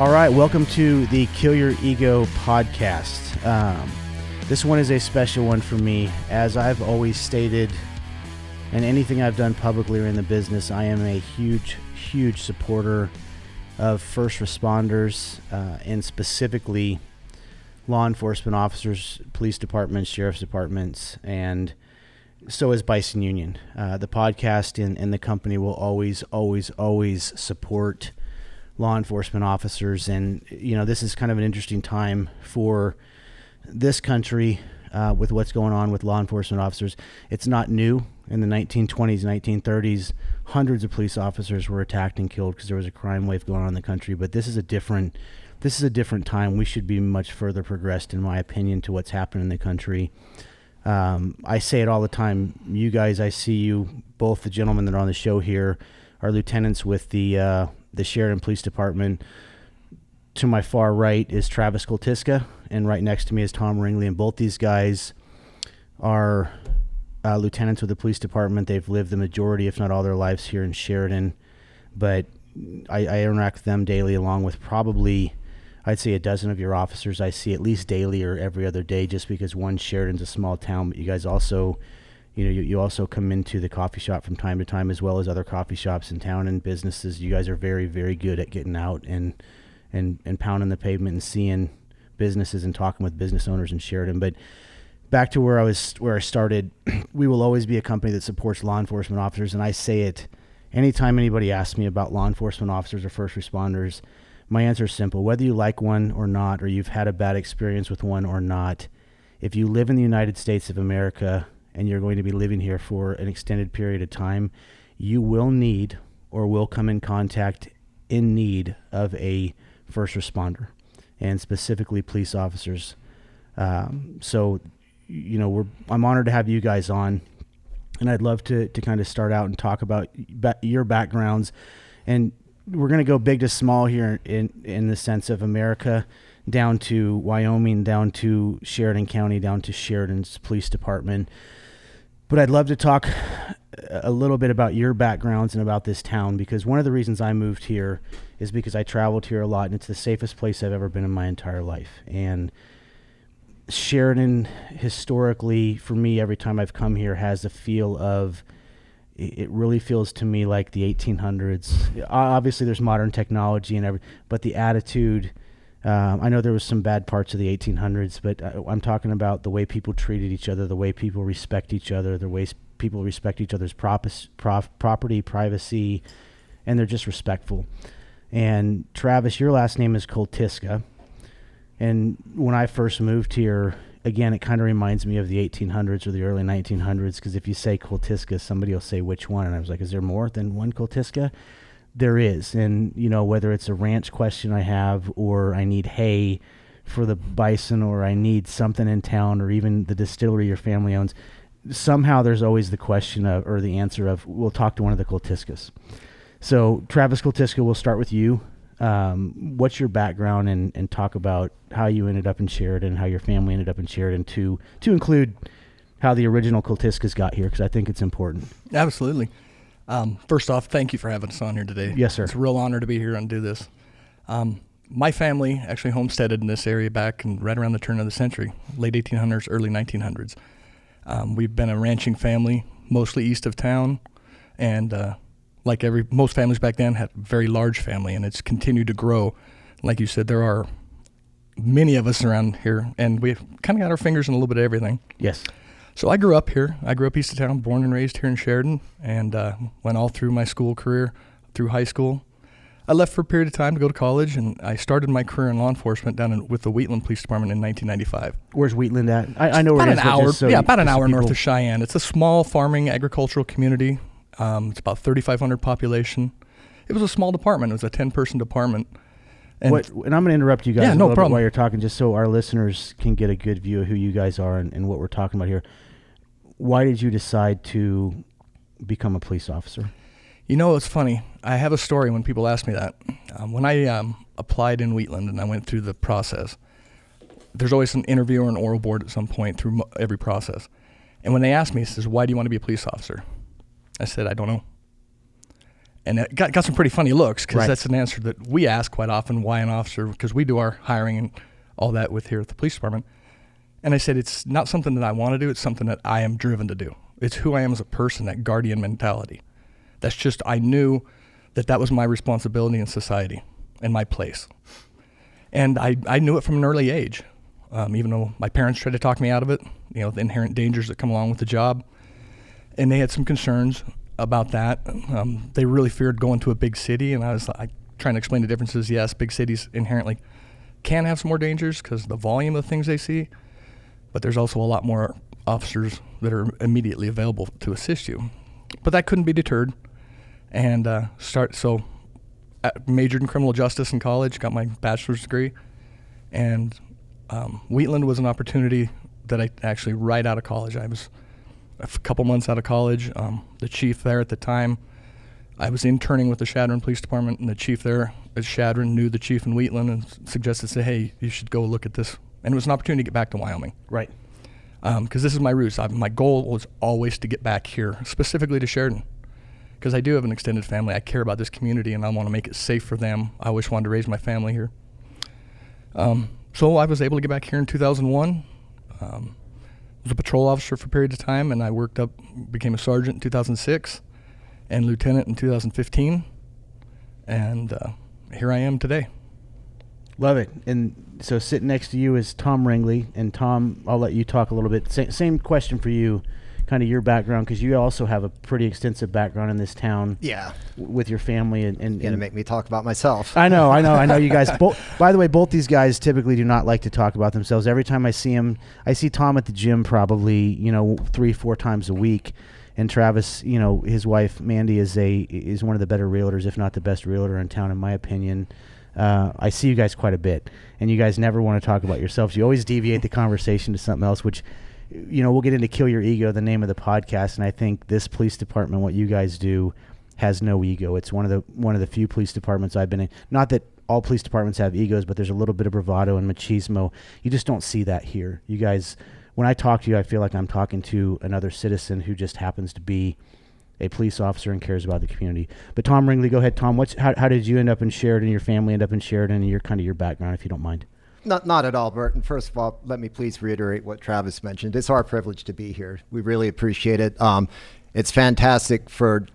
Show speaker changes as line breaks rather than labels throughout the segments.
All right, welcome to the Kill Your Ego podcast. This one is a special one for me. As I've always stated, and anything I've done publicly or in the business, I am a huge supporter of first responders, and specifically law enforcement officers, police departments, sheriff's departments, and so is Bison Union. The podcast and the company will always support law enforcement officers. And, you know, this is kind of an interesting time for this country with what's going on with law enforcement officers. It's not new. In the 1920s, 1930s, hundreds of police officers were attacked and killed because there was a crime wave going on in the country. But this is a different time. We should be much further progressed, in my opinion, to what's happened in the country. I say it all the time. You guys, I see you, both the gentlemen that are on the show here, are lieutenants with the Sheridan Police Department. To my far right is Travis Koltiska, and right next to me is Tom Ringley. And both these guys are lieutenants with the police department. They've lived the majority, if not all, their lives here in Sheridan. But I interact with them daily, along with probably, I'd say, a dozen of your officers I see at least daily or every other day, just because, one, Sheridan's a small town, but you guys also, you also come into the coffee shop from time to time, as well as other coffee shops in town and businesses. You guys are very, very good at getting out and pounding the pavement and seeing businesses and talking with business owners in Sheridan. But back to where I started, we will always be a company that supports law enforcement officers. And I say it anytime anybody asks me about law enforcement officers or first responders, my answer is simple. Whether you like one or not, or you've had a bad experience with one or not, if you live in the United States of America and you're going to be living here for an extended period of time, you will need or will come in contact in need of a first responder, and specifically police officers. So, I'm honored to have you guys on, and I'd love to kind of start out and talk about your backgrounds. And we're going to go big to small here in the sense of America, down to Wyoming, down to Sheridan County, down to Sheridan's police department. But I'd love to talk a little bit about your backgrounds and about this town, because one of the reasons I moved here is because I traveled here a lot, and it's the safest place I've ever been in my entire life. And Sheridan, historically, for me, every time I've come here, has a feel of, it really feels to me like the 1800s. Obviously, there's modern technology and but the attitude, I know there was some bad parts of the 1800s, but I'm talking about the way people treated each other, the way people respect each other, the way people respect each other's property, privacy, and they're just respectful. And Travis, your last name is Koltiska. And when I first moved here, again, it kind of reminds me of the 1800s or the early 1900s, because if you say Koltiska, somebody will say which one. And I was like, is there more than one Koltiska? There is. And, whether it's a ranch question I have, or I need hay for the bison, or I need something in town, or even the distillery your family owns, somehow there's always the question of, or the answer of, we'll talk to one of the Koltiskas. So Travis Koltiska, we'll start with you. What's your background, and talk about how you ended up in Sheridan, how your family ended up in Sheridan, to include how the original Koltiskas got here, because I think it's important.
Absolutely. First off, thank you for having us on here today.
Yes, sir.
It's a real honor to be here and do this. My family actually homesteaded in this area back right around the turn of the century, late 1800s, early 1900s. We've been a ranching family, mostly east of town, and like most families back then, had a very large family, and it's continued to grow. Like you said, there are many of us around here, and we've kind of got our fingers in a little bit of everything.
Yes.
So I grew up here. I grew up east of town, born and raised here in Sheridan, and went all through my school career, through high school. I left for a period of time to go to college, and I started my career in law enforcement with the Wheatland Police Department in 1995.
Where's Wheatland at? I know where it is.
About an hour north of Cheyenne. It's a small farming agricultural community. It's about 3,500 population. It was a small department. It was a 10-person department. And
I'm going to interrupt you guys a little
problem.
bit while you're talking, just so our listeners can get a good view of who you guys are and what we're talking about here. Why did you decide to become a police officer?
It's funny. I have a story when people ask me that. When I applied in Wheatland and I went through the process, there's always an interview or an oral board at some point through every process. And when they asked me, he says, why do you want to be a police officer? I said, I don't know. And it got some pretty funny looks, because
Right.
that's an answer that we ask quite often, why an officer, because we do our hiring and all that with here at the police department. And I said, it's not something that I want to do, it's something that I am driven to do. It's who I am as a person, that guardian mentality. That's just, I knew that was my responsibility in society and my place. And I knew it from an early age, even though my parents tried to talk me out of it, the inherent dangers that come along with the job. And they had some concerns about that. They really feared going to a big city, and I was trying to explain the differences. Yes, big cities inherently can have some more dangers because of the volume of things they see, but there's also a lot more officers that are immediately available to assist you. But that couldn't be deterred, and majored in criminal justice in college, got my bachelor's degree, and Wheatland was an opportunity that I actually, right out of college, I was a couple months out of college. The chief there at the time, I was interning with the Sheridan Police Department, and the chief there at Sheridan knew the chief in Wheatland and suggested, say, hey, you should go look at this. And it was an opportunity to get back to Wyoming.
Right.
Because this is my roots. My goal was always to get back here, specifically to Sheridan, because I do have an extended family. I care about this community, and I want to make it safe for them. I always wanted to raise my family here. So I was able to get back here in 2001. Was a patrol officer for a period of time, and I became a sergeant in 2006 and lieutenant in 2015, and here I am today.
Love it. And so sitting next to you is Tom Ringley, and Tom, I'll let you talk a little bit. Same question for you, kind of your background, because you also have a pretty extensive background in this town.
Yeah.
With your family and
Gonna make me talk about myself.
I know you guys. By the way, both these guys typically do not like to talk about themselves. Every time I see him, I see Tom at the gym probably 3-4 times a week, and Travis, his wife Mandy is one of the better realtors, if not the best realtor in town, in my opinion. I see you guys quite a bit, and you guys never want to talk about yourselves. You always deviate the conversation to something else, which, we'll get into Kill Your Ego, the name of the podcast, and I think this police department, what you guys do, has no ego. It's one of the few police departments I've been in. Not that all police departments have egos, but there's a little bit of bravado and machismo. You just don't see that here. You guys, when I talk to you, I feel like I'm talking to another citizen who just happens to be a police officer and cares about the community. But Tom Ringley, go ahead, Tom. How did you end up in Sheridan? Your family end up in Sheridan, and your background, if you don't mind.
Not at all, Bert. And first of all, let me please reiterate what Travis mentioned. It's our privilege to be here. We really appreciate it. It's fantastic for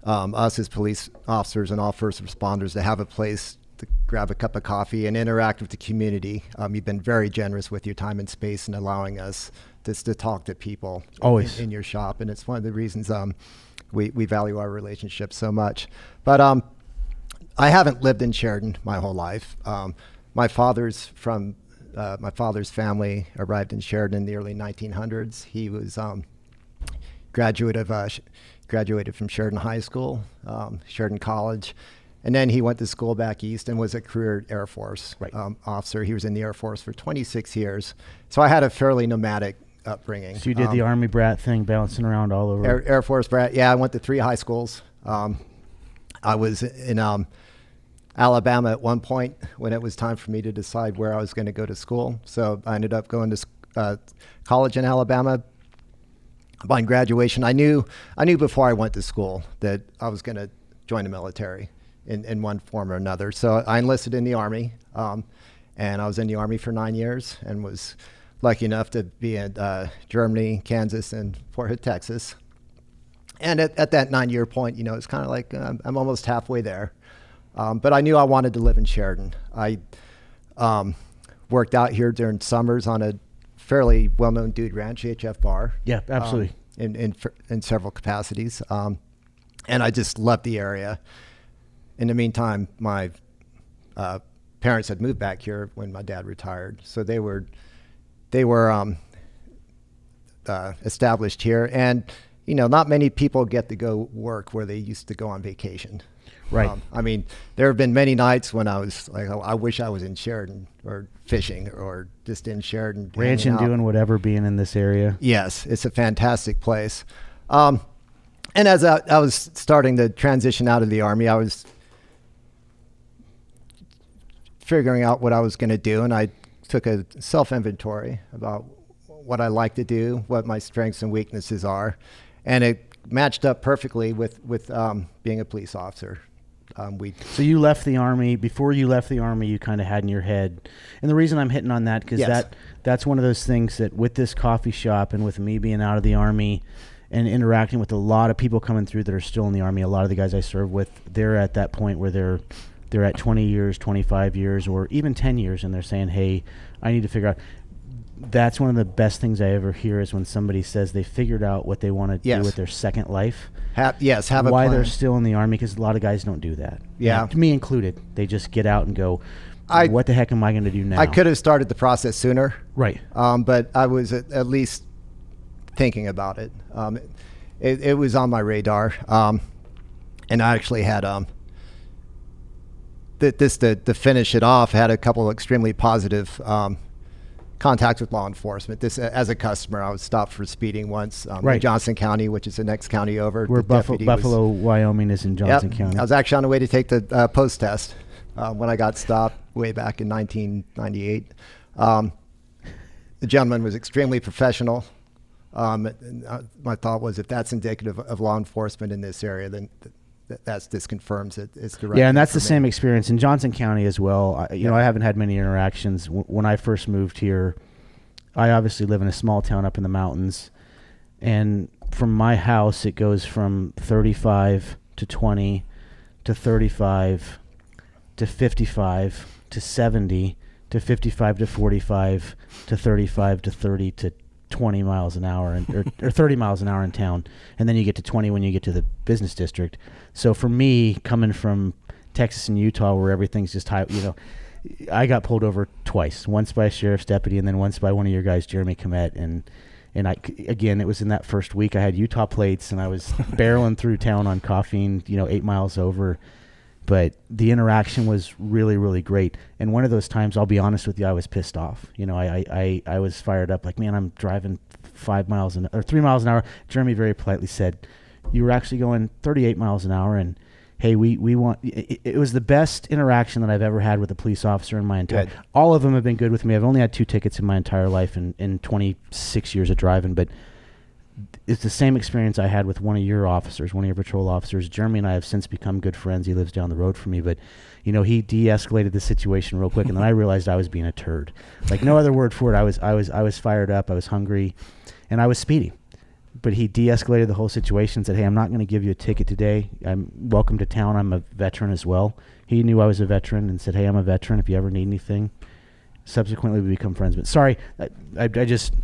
us as police officers and all first responders to have a place to grab a cup of coffee and interact with the community. You've been very generous with your time and space and allowing us just to talk to people
always
in your shop. And it's one of the reasons we value our relationship so much. But I haven't lived in Sheridan my whole life. My father's family arrived in Sheridan in the early 1900s. He was graduated from Sheridan High School, Sheridan College, and then he went to school back east and was a career Air Force officer. He was in the Air Force for 26 years. So I had a fairly nomadic upbringing.
So you did the Army brat thing, bouncing around all over.
Air Force brat. Yeah, I went to 3 high schools. I was in Alabama at one point when it was time for me to decide where I was going to go to school. So I ended up going to college in Alabama. Upon graduation, I knew before I went to school that I was going to join the military in one form or another. So I enlisted in the Army, and I was in the Army for 9 years and was lucky enough to be in Germany, Kansas, and Fort Hood, Texas. And at that 9-year point, it's kind of like I'm almost halfway there. But I knew I wanted to live in Sheridan. I worked out here during summers on a fairly well-known dude ranch, HF Bar.
Yeah, absolutely.
In several capacities. And I just loved the area. In the meantime, my parents had moved back here when my dad retired. So they were established here. And, not many people get to go work where they used to go on vacation.
Right.
There have been many nights when I was like, I wish I was in Sheridan or fishing or just in Sheridan.
Ranching, doing whatever, being in this area.
Yes, it's a fantastic place. And as I was starting to transition out of the Army, I was figuring out what I was going to do, and I took a self-inventory about what I like to do, what my strengths and weaknesses are. And it matched up perfectly with being a police officer.
So you left the Army. Before you left the Army, you kind of had in your head, and the reason I'm hitting on that because that's one of those things that with this coffee shop and with me being out of the Army and interacting with a lot of people coming through that are still in the Army, a lot of the guys I serve with, they're at that point where they're at 20 years, 25 years, or even 10 years, and they're saying, hey, I need to figure out. That's one of the best things I ever hear is when somebody says they figured out what they want to do with their second life.
Have a
why
plan.
They're still in the Army, because a lot of guys don't do that.
Yeah.
Me included. They just get out and go, what the heck am I going to do now?
I could have started the process sooner.
Right.
But I was at least thinking about it. It was on my radar. And I actually had to finish it off, had a couple of extremely positive contacts with law enforcement. This as a customer, I was stopped for speeding once in Johnson County, which is the next county over.
Where Buffalo, Wyoming is in Johnson County.
I was actually on the way to take the post test when I got stopped way back in 1998. The gentleman was extremely professional. My thought was, if that's indicative of law enforcement in this area, then this confirms it's the right.
Yeah, and that's the same experience in Johnson County as well. I haven't had many interactions. When I first moved here, I obviously live in a small town up in the mountains, and from my house it goes from 35 to 20 to 35 to 55 to 70 to 55 to 45 to 35 to 30 to 20 miles an hour or 30 miles an hour in town, and then you get to 20 when you get to the business district. So for me, coming from Texas and Utah where everything's just high, I got pulled over twice, once by a sheriff's deputy and then once by one of your guys, Jeremy Comet, and it was in that first week I had Utah plates and I was barreling through town on caffeine, 8 miles over. But the interaction was really, really great. And one of those times, I'll be honest with you, I was pissed off. I was fired up, like, man, I'm driving 3 miles an hour. Jeremy very politely said, you were actually going 38 miles an hour. And hey, we want, it was the best interaction that I've ever had with a police officer in my entire, all of them have been good with me. I've only had 2 tickets in my entire life in 26 years of driving, but it's the same experience I had with one of your officers, one of your patrol officers. Jeremy and I have since become good friends. He lives down the road from me, but he de-escalated the situation real quick, and then I realized I was being a turd. Like no other word for it. I was fired up. I was hungry, and I was speeding. But he de-escalated the whole situation and said, hey, I'm not going to give you a ticket today. I'm welcome to town. I'm a veteran as well. He knew I was a veteran and said, hey, I'm a veteran. If you ever need anything. Subsequently, we become friends. But sorry, I just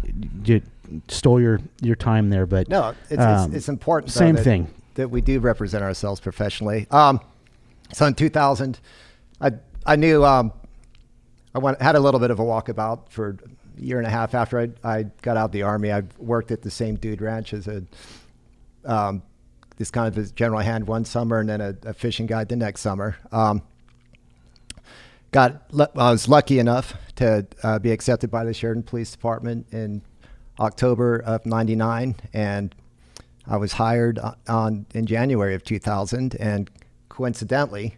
stole your time there. But
no, it's important.
Same thing
that we do represent ourselves professionally. So in 2000, I knew I had a little bit of a walkabout for a year and a half after I got out of the Army. I worked at the same dude ranch as this kind of a general hand one summer and then a fishing guide the next summer. I was lucky enough to be accepted by the Sheridan Police Department in October of '99, and I was hired in January of 2000. And coincidentally,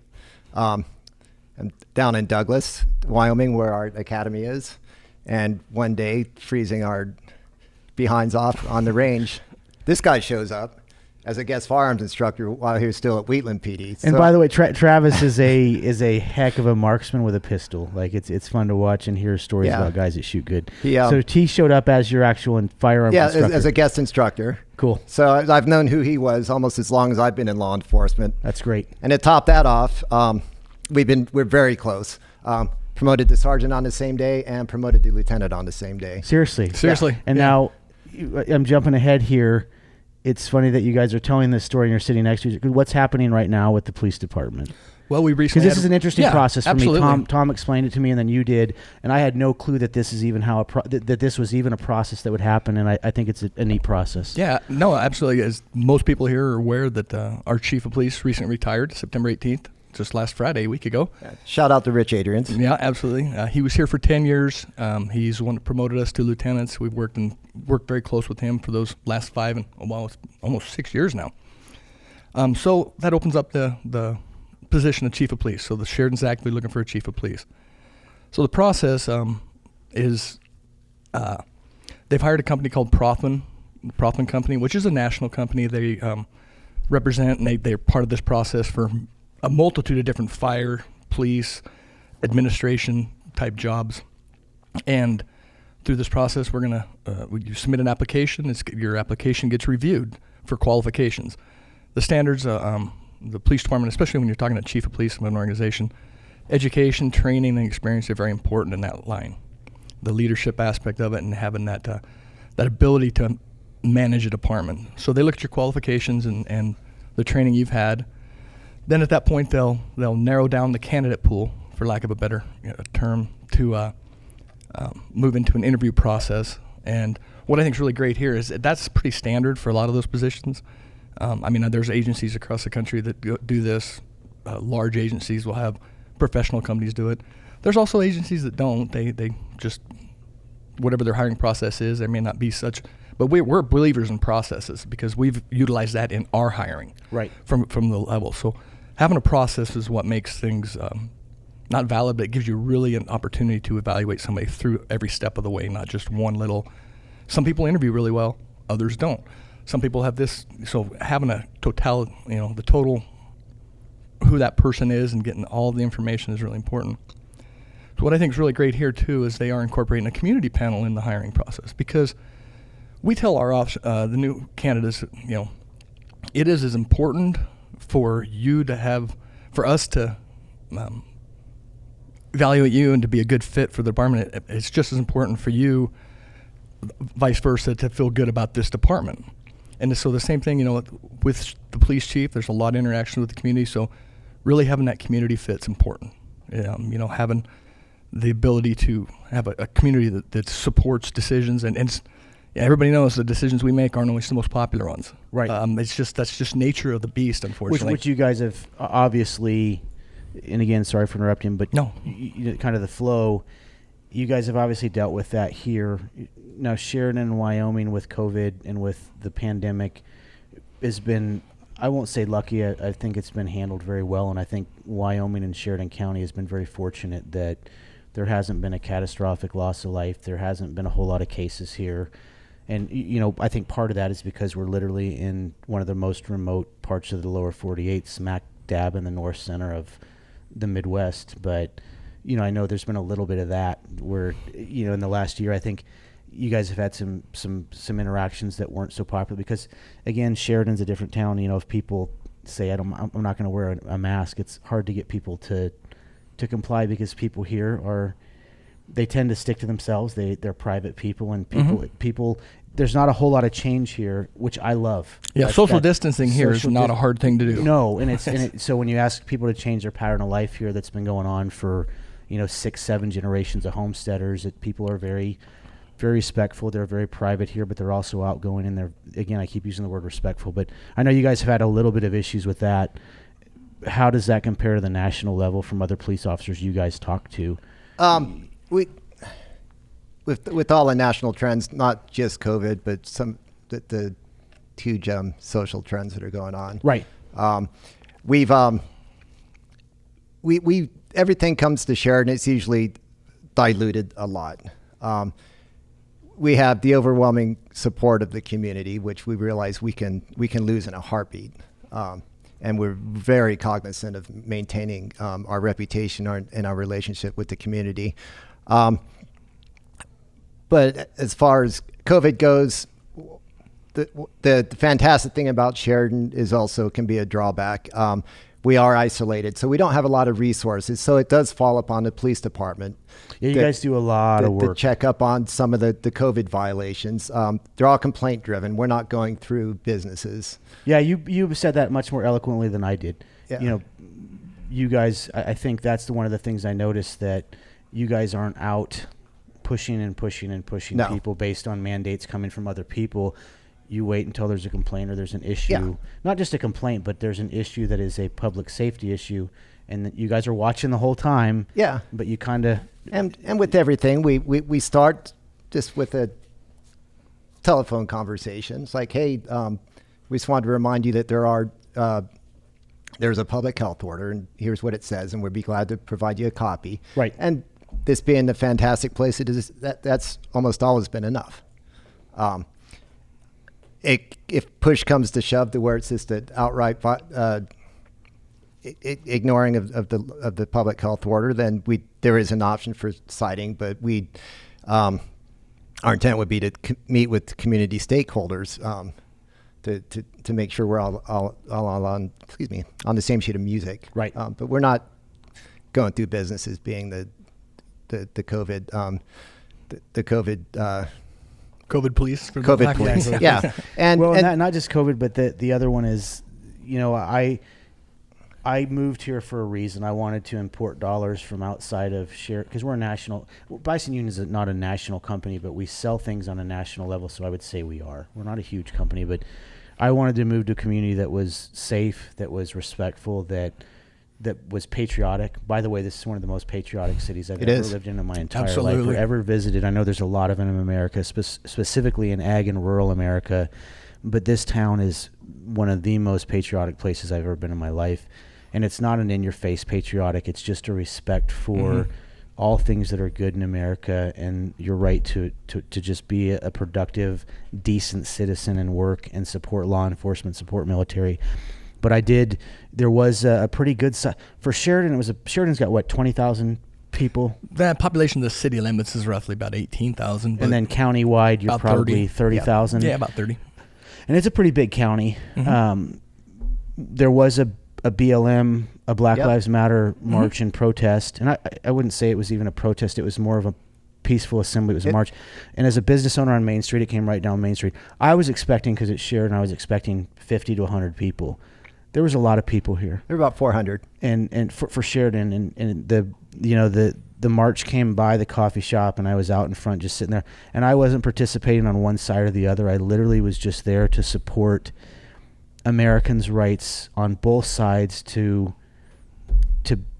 I'm down in Douglas, Wyoming, where our academy is. And one day, freezing our behinds off on the range, this guy shows up as a guest firearms instructor while he was still at Wheatland PD.
And by the way, Travis is a heck of a marksman with a pistol. Like it's fun to watch and hear stories about guys that shoot good. So he showed up as your actual firearms instructor.
As a guest instructor.
Cool.
So I've known who he was almost as long as I've been in law enforcement.
That's great.
And to top that off, we're very close. Promoted to sergeant on the same day and promoted to lieutenant on the same day.
Seriously.
Yeah.
And now I'm jumping ahead here. It's funny that you guys are telling this story and you're sitting next to each other. What's happening right now with the police department?
Well, we recently
because this is an interesting process for
absolutely.
me. Tom explained it to me, and then you did, and I had no clue that this is even that this was even a process that would happen. And I think it's a neat process.
Yeah, no, absolutely. As most people here are aware, that our chief of police recently retired September 18th. Just last Friday, a week ago.
Shout out to Rich Adrians.
Yeah, absolutely. He was here for 10 years. He's the one that promoted us to lieutenants. We've worked very close with him for those last 5 and almost 6 years now. So that opens up the position of chief of police. So the Sheridan's actively looking for a chief of police. So the process is they've hired a company called Prothman Prothman Company, which is a national company. They represent and they're part of this process for a multitude of different fire, police, administration type jobs. And through this process, we're going to, you submit an application, your application gets reviewed for qualifications. The standards, the police department, especially when you're talking to chief of police of an organization, education, training, and experience are very important in that line. The leadership aspect of it and having that ability to manage a department. So they look at your qualifications and the training you've had. Then at that point, they'll narrow down the candidate pool, for lack of a better term, to move into an interview process. And what I think is really great here is that's pretty standard for a lot of those positions. There's agencies across the country that do this. Large agencies will have professional companies do it. There's also agencies that don't. They just, whatever their hiring process is, there may not be such. But we're believers in processes because we've utilized that in our hiring
right
from the level. So having a process is what makes things not valid, but it gives you really an opportunity to evaluate somebody through every step of the way, not just one little. Some people interview really well, others don't. Some people have this, so having the total who that person is and getting all the information is really important. So what I think is really great here too is they are incorporating a community panel in the hiring process because we tell our the new candidates, it is as important for you to have, for us to evaluate you and to be a good fit for the department. It's just as important for you, vice versa, to feel good about this department. And so the same thing, with the police chief, there's a lot of interaction with the community. So really having that community fit's important. Having the ability to have a community that supports decisions and everybody knows the decisions we make aren't always the most popular ones.
Right.
That's just nature of the beast, unfortunately.
Which you guys have obviously, and again, sorry for interrupting, but
no,
kind of the flow. You guys have obviously dealt with that here. Now, Sheridan and Wyoming with COVID and with the pandemic has been, I won't say lucky. I think it's been handled very well, and I think Wyoming and Sheridan County has been very fortunate that there hasn't been a catastrophic loss of life. There hasn't been a whole lot of cases here. And, I think part of that is because we're literally in one of the most remote parts of the lower 48, smack dab in the north center of the Midwest. But, I know there's been a little bit of that where, in the last year, I think you guys have had some interactions that weren't so popular because, again, Sheridan's a different town. If people say, I'm not going to wear a mask, it's hard to get people to comply because people here they tend to stick to themselves. They're private people, and people. There's not a whole lot of change here, which I love.
Yeah, social distancing here is not a hard thing to do.
No, so when you ask people to change their pattern of life here, that's been going on for 6-7 generations of homesteaders. People are very, very respectful. They're very private here, but they're also outgoing. And they're, again, I keep using the word respectful, but I know you guys have had a little bit of issues with that. How does that compare to the national level from other police officers you guys talk to?
With all the national trends, not just COVID, but the huge social trends that are going on.
Right.
We everything comes to Sheridan. It's usually diluted a lot. We have the overwhelming support of the community, which we realize we can lose in a heartbeat. And we're very cognizant of maintaining our reputation and our relationship with the community. But as far as COVID goes, the fantastic thing about Sheridan is also can be a drawback. We are isolated, so we don't have a lot of resources. So it does fall upon the police department.
Yeah, you guys do a lot of work.
To check up on some of the COVID violations. They're all complaint driven. We're not going through businesses.
Yeah, you said that much more eloquently than I did.
Yeah.
You guys, I think that's one of the things I noticed, that you guys aren't out pushing people based on mandates coming from other people. You wait until there's a complaint or there's an issue, not just a complaint, but there's an issue that is a public safety issue, and that you guys are watching the whole time.
Yeah.
But you kind of...
And with everything, we start just with a telephone conversation. It's like, hey, we just wanted to remind you that there's a public health order, and here's what it says, and we'd be glad to provide you a copy.
Right.
And this being the fantastic place it is, that's almost always been enough. if push comes to shove to where it's just an outright ignoring of the public health order, then there is an option for citing, but our intent would be to meet with community stakeholders to make sure we're all on the same sheet of music.
Right.
But we're not going through business as being the COVID the COVID
COVID police. For
COVID police. Yeah. And
not just COVID, but the other one is, I moved here for a reason. I wanted to import dollars from outside of because we're a national. Bison Union is not a national company, but we sell things on a national level. So I would say we are. We're not a huge company, but I wanted to move to a community that was safe, that was respectful, that was patriotic. By the way, this is one of the most patriotic cities I've ever lived in my entire life or ever visited. I know there's a lot of them in America, specifically in ag and rural America, but this town is one of the most patriotic places I've ever been in my life. And it's not an in-your-face patriotic. It's just a respect for all things that are good in America and your right to just be a productive, decent citizen and work and support law enforcement, support military. But there was a pretty good size. For Sheridan, Sheridan's got, 20,000 people?
The population of the city limits is roughly about 18,000.
And then countywide, you're probably 30,000?
Yeah, about 30.
And it's a pretty big county. There was a BLM, a Black Lives Matter march and protest. And I wouldn't say it was even a protest. It was more of a peaceful assembly. It was a march. And as a business owner on Main Street, it came right down Main Street. I was expecting, because it's Sheridan, I was expecting 50 to 100 people. There was a lot of people here.
There were about 400.
And for Sheridan, and the march came by the coffee shop, and I was out in front just sitting there. And I wasn't participating on one side or the other. I literally was just there to support Americans' rights on both sides to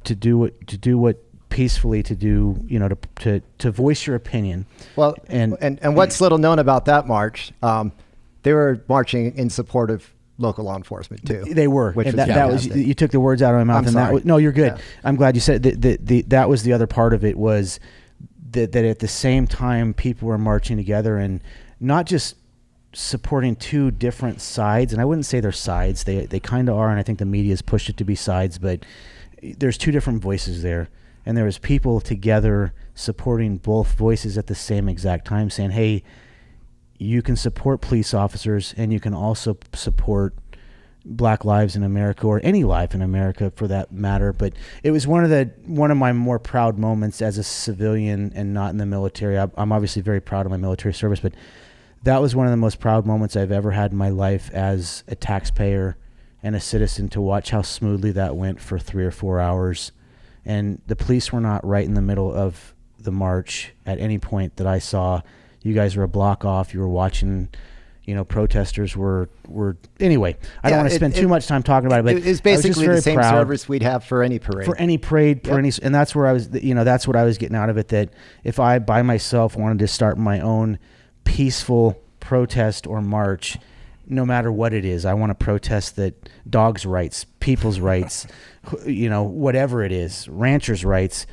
do what peacefully to voice your opinion.
Well, and what's little known about that march, they were marching in support of local law enforcement too.
They were.
Which
that was you took the words out of my mouth.
I'm sorry.
No, you're good.
Yeah.
I'm glad you said that was the other part of it, was that at the same time people were marching together and not just supporting two different sides. And I wouldn't say they're sides. They kind of are, and I think the media's pushed it to be sides, but there's two different voices there. And there was people together supporting both voices at the same exact time, saying, hey, you can support police officers and you can also support Black lives in America, or any life in America for that matter. But it was one of my more proud moments as a civilian and not in the military. I'm obviously very proud of my military service, but that was one of the most proud moments I've ever had in my life as a taxpayer and a citizen, to watch how smoothly that went for 3 or 4 hours. And the police were not right in the middle of the march at any point that I saw. You guys were a block off. You were watching, protesters were anyway. I don't want to spend too much time talking about it, but
it's basically the same service we'd have for any parade.
And that's where I was, that's what I was getting out of it, that if I by myself wanted to start my own peaceful protest or march, no matter what it is, I want to protest that dogs' rights, people's rights, whatever it is, ranchers' rights.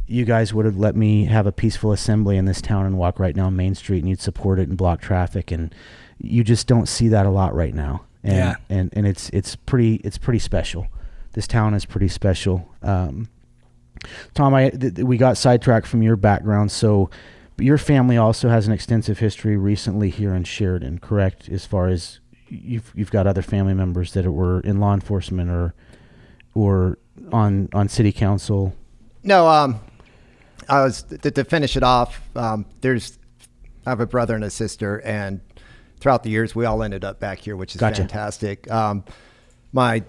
You guys would have let me have a peaceful assembly in this town and walk right down Main Street, and you'd support it and block traffic. And you just don't see that a lot right now. And, and it's pretty special. This town is pretty special. Tom, we got sidetracked from your background. So your family also has an extensive history recently here in Sheridan, correct? As far as you've got other family members that were in law enforcement or on city council.
No, I was to finish it off. I have a brother and a sister, and throughout the years, we all ended up back here, which is fantastic. My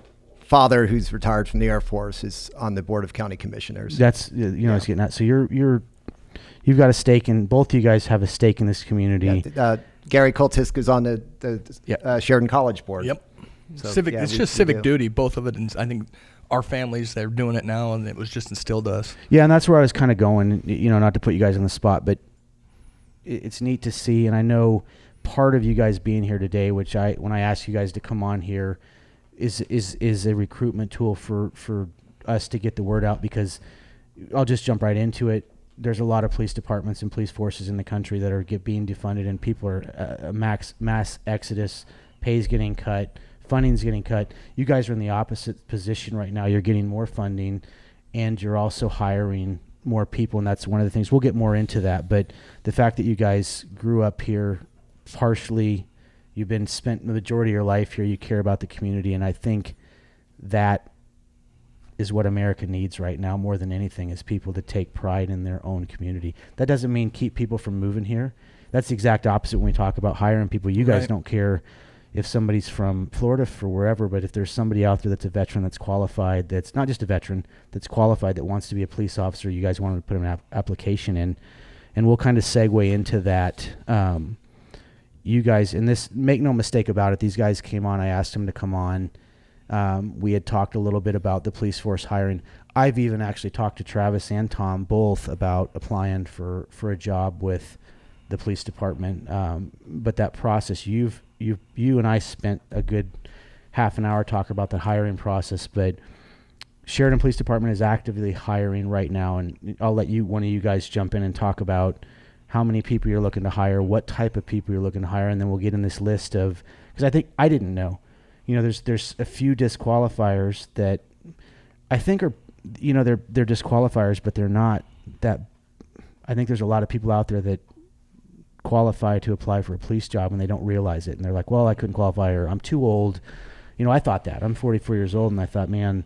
father, who's retired from the Air Force, is on the board of county commissioners.
That's I was getting at. So you've got a stake in, both of you guys have a stake in this community.
Yeah, Gary Koltiska is on the Sheridan College board.
Yep.
So,
civic. It's just civic duty, both of it, and I think our families, they're doing it now, and it was just instilled to us.
Yeah, and that's where I was kind of going, not to put you guys on the spot, but it's neat to see. And I know part of you guys being here today, which when I asked you guys to come on here, is a recruitment tool for us to get the word out, because I'll just jump right into it. there's a lot of police departments and police forces in the country that are being defunded, and people are mass exodus, pay's getting cut, funding's getting cut. You guys are in the opposite position right now. You're getting more funding, and you're also hiring more people, and that's one of the things. We'll get more into that, but the fact that you guys grew up here, partially, you've been spent the majority of your life here, you care about the community, and I think that is what America needs right now more than anything, is people to take pride in their own community. That doesn't mean keep people from moving here. That's the exact opposite when we talk about hiring people. You guys don't care if somebody's from Florida for wherever, but if there's somebody out there that's a veteran that's qualified, that's not just a veteran, that's qualified, that wants to be a police officer, you guys want to put an application in. And we'll kind of segue into that. You guys, and this, make no mistake about it, these guys came on, I asked them to come on. We had talked a little bit about the police force hiring. I've even actually talked to Travis and Tom both about applying for a job with the police department. But that process, you and I spent a good half an hour talking about the hiring process, but Sheridan Police Department is actively hiring right now, and I'll let one of you guys jump in and talk about how many people you're looking to hire, what type of people you're looking to hire, and then we'll get in this list of, because I think I didn't know. There's a few disqualifiers that I think are, they're disqualifiers, but they're not that. I think there's a lot of people out there that qualify to apply for a police job and they don't realize it, and they're like, well, I couldn't qualify, or I'm too old. I thought that. I'm 44 years old, and I thought, man,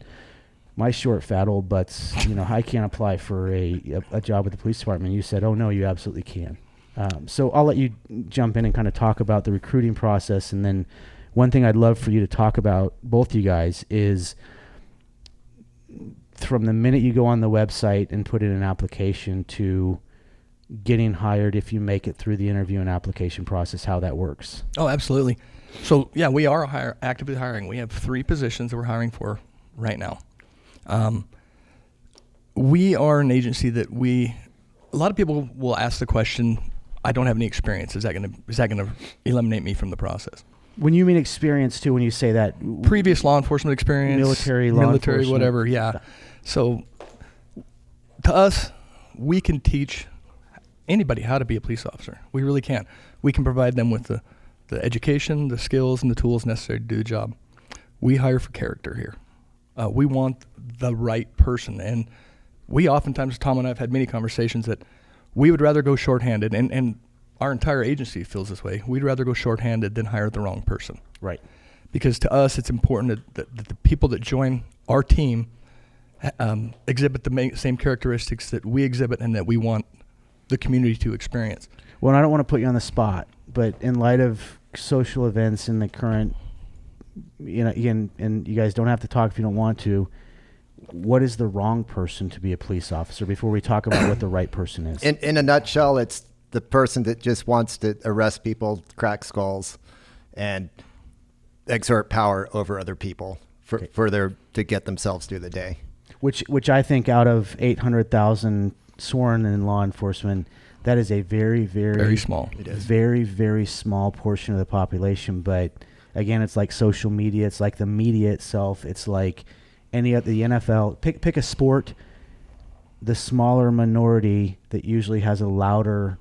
my short, fat old butts, I can't apply for a job with the police department. You said, oh no, you absolutely can. So I'll let you jump in and kind of talk about the recruiting process, and then one thing I'd love for you to talk about, both you guys, is from the minute you go on the website and put in an application to getting hired, if you make it through the interview and application process, how that works.
Oh, absolutely. So, yeah, we are actively hiring. We have 3 positions that we're hiring for right now. We are an agency that a lot of people will ask the question, I don't have any experience. Is that going to eliminate me from the process?
When you mean experience, too, when you say that?
Previous law enforcement experience.
Military,
whatever, yeah. So to us, we can teach anybody how to be a police officer. We really can. We can provide them with the education, the skills, and the tools necessary to do the job. We hire for character here. We want the right person. And we oftentimes, Tom and I have had many conversations that we would rather go shorthanded, and our entire agency feels this way. We'd rather go shorthanded than hire the wrong person.
Right.
Because to us, it's important that the people that join our team exhibit the same characteristics that we exhibit and that we want the community to experience.
Well, I don't want to put you on the spot, but in light of social events in the current, and you guys don't have to talk if you don't want to, what is the wrong person to be a police officer before we talk about what the right person is?
In a nutshell, it's the person that just wants to arrest people, crack skulls, and exert power over other people to get themselves through the day.
Which I think out of 800,000 sworn in law enforcement, that is a very, very small.
It is
very, very small portion of the population. But again, it's like social media. It's like the media itself. It's like any of the NFL. Pick a sport. The smaller minority that usually has a louder,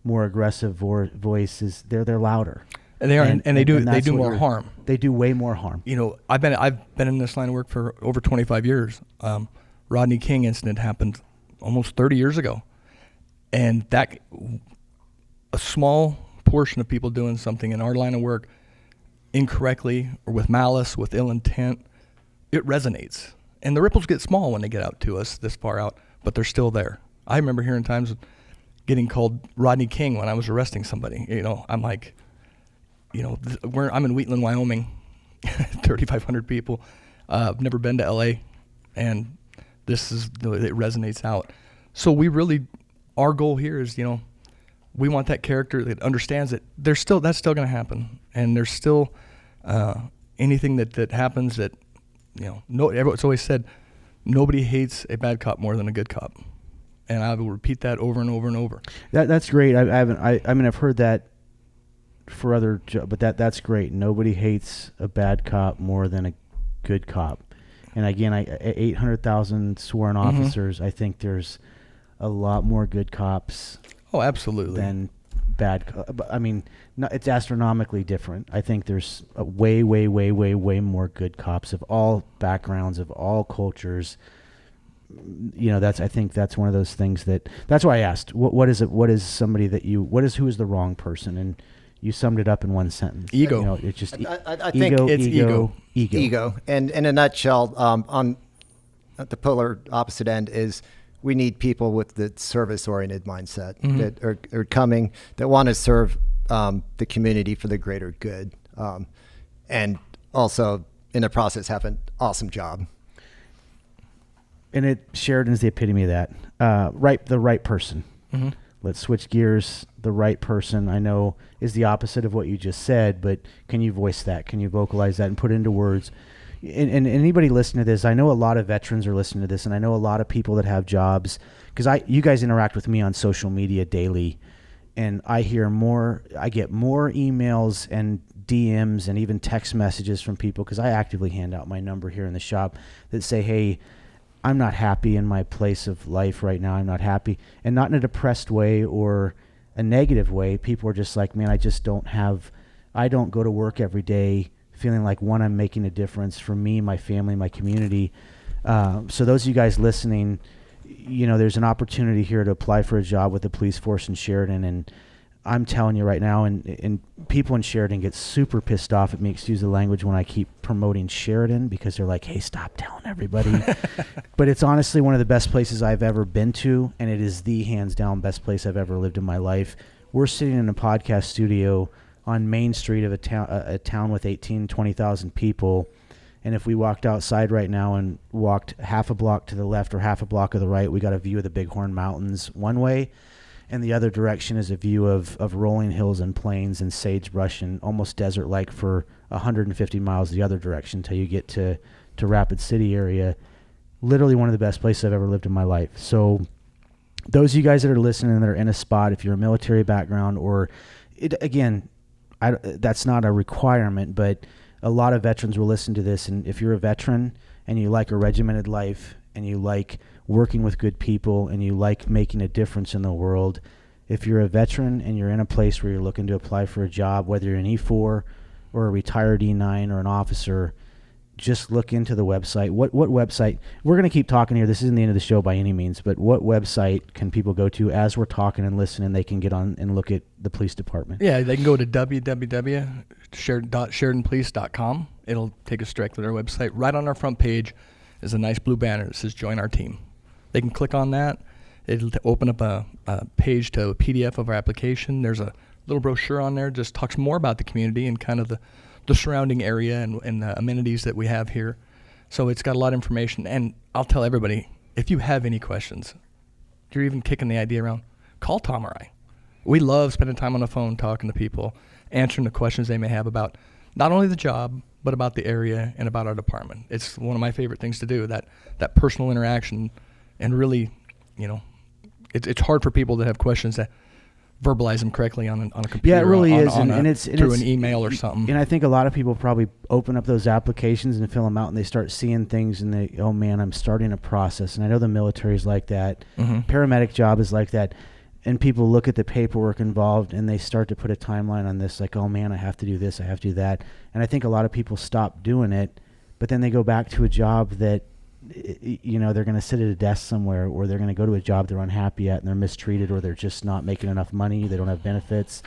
more aggressive voice is they're louder. And they are, and they do more harm. They do way more harm.
I've been in this line of work for over 25 years. Rodney King incident happened almost 30 years ago, and that a small portion of people doing something in our line of work incorrectly or with malice, with ill intent, it resonates, and the ripples get small when they get out to us this far out, but they're still there. I remember hearing times getting called Rodney King when I was arresting somebody. I'm like, I'm in Wheatland, Wyoming, 3,500 people. I've never been to LA, and it resonates out. So our goal here is, we want that character that understands that that's still going to happen, and there's still anything that happens that, it's always said, nobody hates a bad cop more than a good cop, and I will repeat that over and over and over.
That's great. I've heard that for other but that's great. Nobody hates a bad cop more than a good cop. And again, 800,000 sworn officers, I think there's a lot more good cops
Oh, absolutely.
than bad. I mean, it's astronomically different. I think there's a way more good cops of all backgrounds, of all cultures. I think that's one of those things that's why I asked, what is who is the wrong person? And you summed it up in one sentence.
Ego.
It's just
I think
it's
ego. And in a nutshell, on the polar opposite end is we need people with the service-oriented mindset that are coming, that want to serve the community for the greater good, and also in the process have an awesome job.
And Sheridan's the epitome of that. The right person.
Mm-hmm.
Let's switch gears. The right person, I know, is the opposite of what you just said, but can you voice that? Can you vocalize that and put it into words? And anybody listening to this, I know a lot of veterans are listening to this, and I know a lot of people that have jobs, because you guys interact with me on social media daily, and I get more emails and DMs and even text messages from people, because I actively hand out my number here in the shop, that say, hey, I'm not happy in my place of life right now. I'm not happy. And not in a depressed way or a negative way. People are just like, man, I don't go to work every day feeling like, one, I'm making a difference for me, my family, my community. So those of you guys listening, there's an opportunity here to apply for a job with the police force in Sheridan. And I'm telling you right now, and people in Sheridan get super pissed off at me, excuse the language, when I keep promoting Sheridan, because they're like, hey, stop telling everybody. But it's honestly one of the best places I've ever been to, and it is the hands down best place I've ever lived in my life. We're sitting in a podcast studio on Main Street of a town with 20,000 people. And if we walked outside right now and walked half a block to the left or half a block to the right, we got a view of the Bighorn Mountains one way. And the other direction is a view of rolling hills and plains and sagebrush and almost desert-like for 150 miles the other direction until you get to Rapid City area. Literally one of the best places I've ever lived in my life. So those of you guys that are listening that are in a spot, if you're a military background or, that's not a requirement, but a lot of veterans will listen to this. And if you're a veteran and you like a regimented life and you like working with good people and you like making a difference in the world, if you're a veteran and you're in a place where you're looking to apply for a job, whether you're an E4 or a retired E9 or an officer, just look into the website. What website? We're going to keep talking here. This isn't the end of the show by any means, but what website can people go to as we're talking and listening? They can get on and look at the police department.
Yeah, they can go to www.sheridanpolice.com. It'll take us directly to our website. Right on our front page is a nice blue banner that says Join Our Team. They can click on that. It'll open up a page to a PDF of our application. There's a little brochure on there, just talks more about the community and kind of the surrounding area and the amenities that we have here. So it's got a lot of information. And I'll tell everybody, if you have any questions, you're even kicking the idea around, call Tom or I. We love spending time on the phone talking to people, answering the questions they may have about not only the job, but about the area and about our department. It's one of my favorite things to do, that personal interaction. And really, it's hard for people to have questions that verbalize them correctly on a computer.
Yeah, it really is, and it's
through an email or something.
And I think a lot of people probably open up those applications and fill them out, and they start seeing things, and they, oh man, I'm starting a process. And I know the military is like that, paramedic job is like that, and people look at the paperwork involved, and they start to put a timeline on this, like, oh man, I have to do this, I have to do that. And I think a lot of people stop doing it, but then they go back to a job that, they're going to sit at a desk somewhere, or they're going to go to a job they're unhappy at and they're mistreated, or they're just not making enough money. They don't have benefits.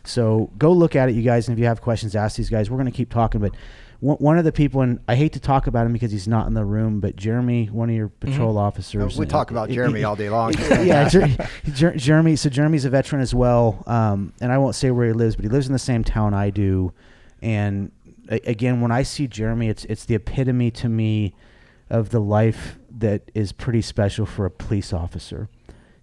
So go look at it, you guys. And if you have questions, ask these guys. We're going to keep talking. But one of the people, and I hate to talk about him because he's not in the room, but Jeremy, one of your patrol officers.
We talk about Jeremy all day long.
Yeah, Jeremy. So Jeremy's a veteran as well. And I won't say where he lives, but he lives in the same town I do. And again, when I see Jeremy, it's the epitome to me of the life that is pretty special for a police officer.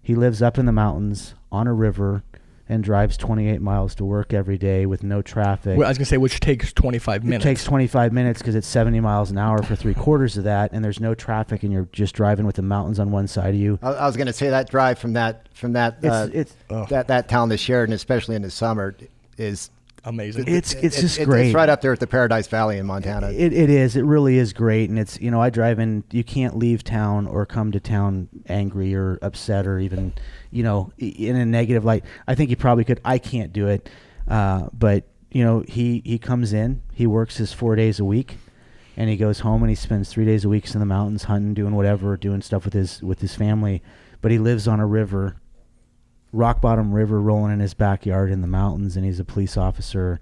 He lives up in the mountains on a river and drives 28 miles to work every day with no traffic.
Well, I was going to say, which takes 25 minutes.
It takes 25 minutes because it's 70 miles an hour for 3/4 of that, and there's no traffic, and you're just driving with the mountains on one side of you.
I was going to say that drive from that town to Sheridan, especially in the summer, is
amazing.
It's just great.
It's right up there at the Paradise Valley in Montana.
It is. It really is great. And it's, I drive in, you can't leave town or come to town angry or upset or even, in a negative light. I think you probably could. I can't do it. But, he comes in, he works his 4 days a week, and he goes home and he spends 3 days a week in the mountains hunting, doing whatever, doing stuff with his family. But he lives on a river, rock bottom river rolling in his backyard in the mountains, and he's a police officer,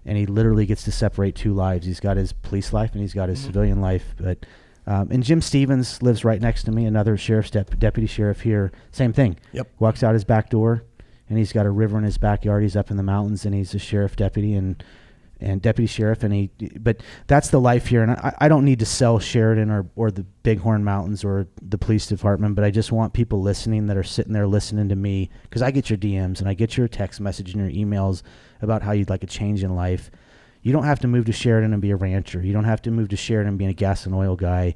and he literally gets to separate two lives. He's got his police life and he's got his civilian life. But and Jim Stevens lives right next to me, another sheriff's deputy sheriff here. Same thing.
Yep.
Walks out his back door, and he's got a river in his backyard. He's up in the mountains, and he's a sheriff deputy and deputy sheriff, but that's the life here. And I don't need to sell Sheridan or the Bighorn Mountains or the police department, but I just want people listening that are sitting there listening to me, because I get your DMs and I get your text message and your emails about how you'd like a change in life. You don't have to move to Sheridan and be a rancher. You don't have to move to Sheridan and be a gas and oil guy.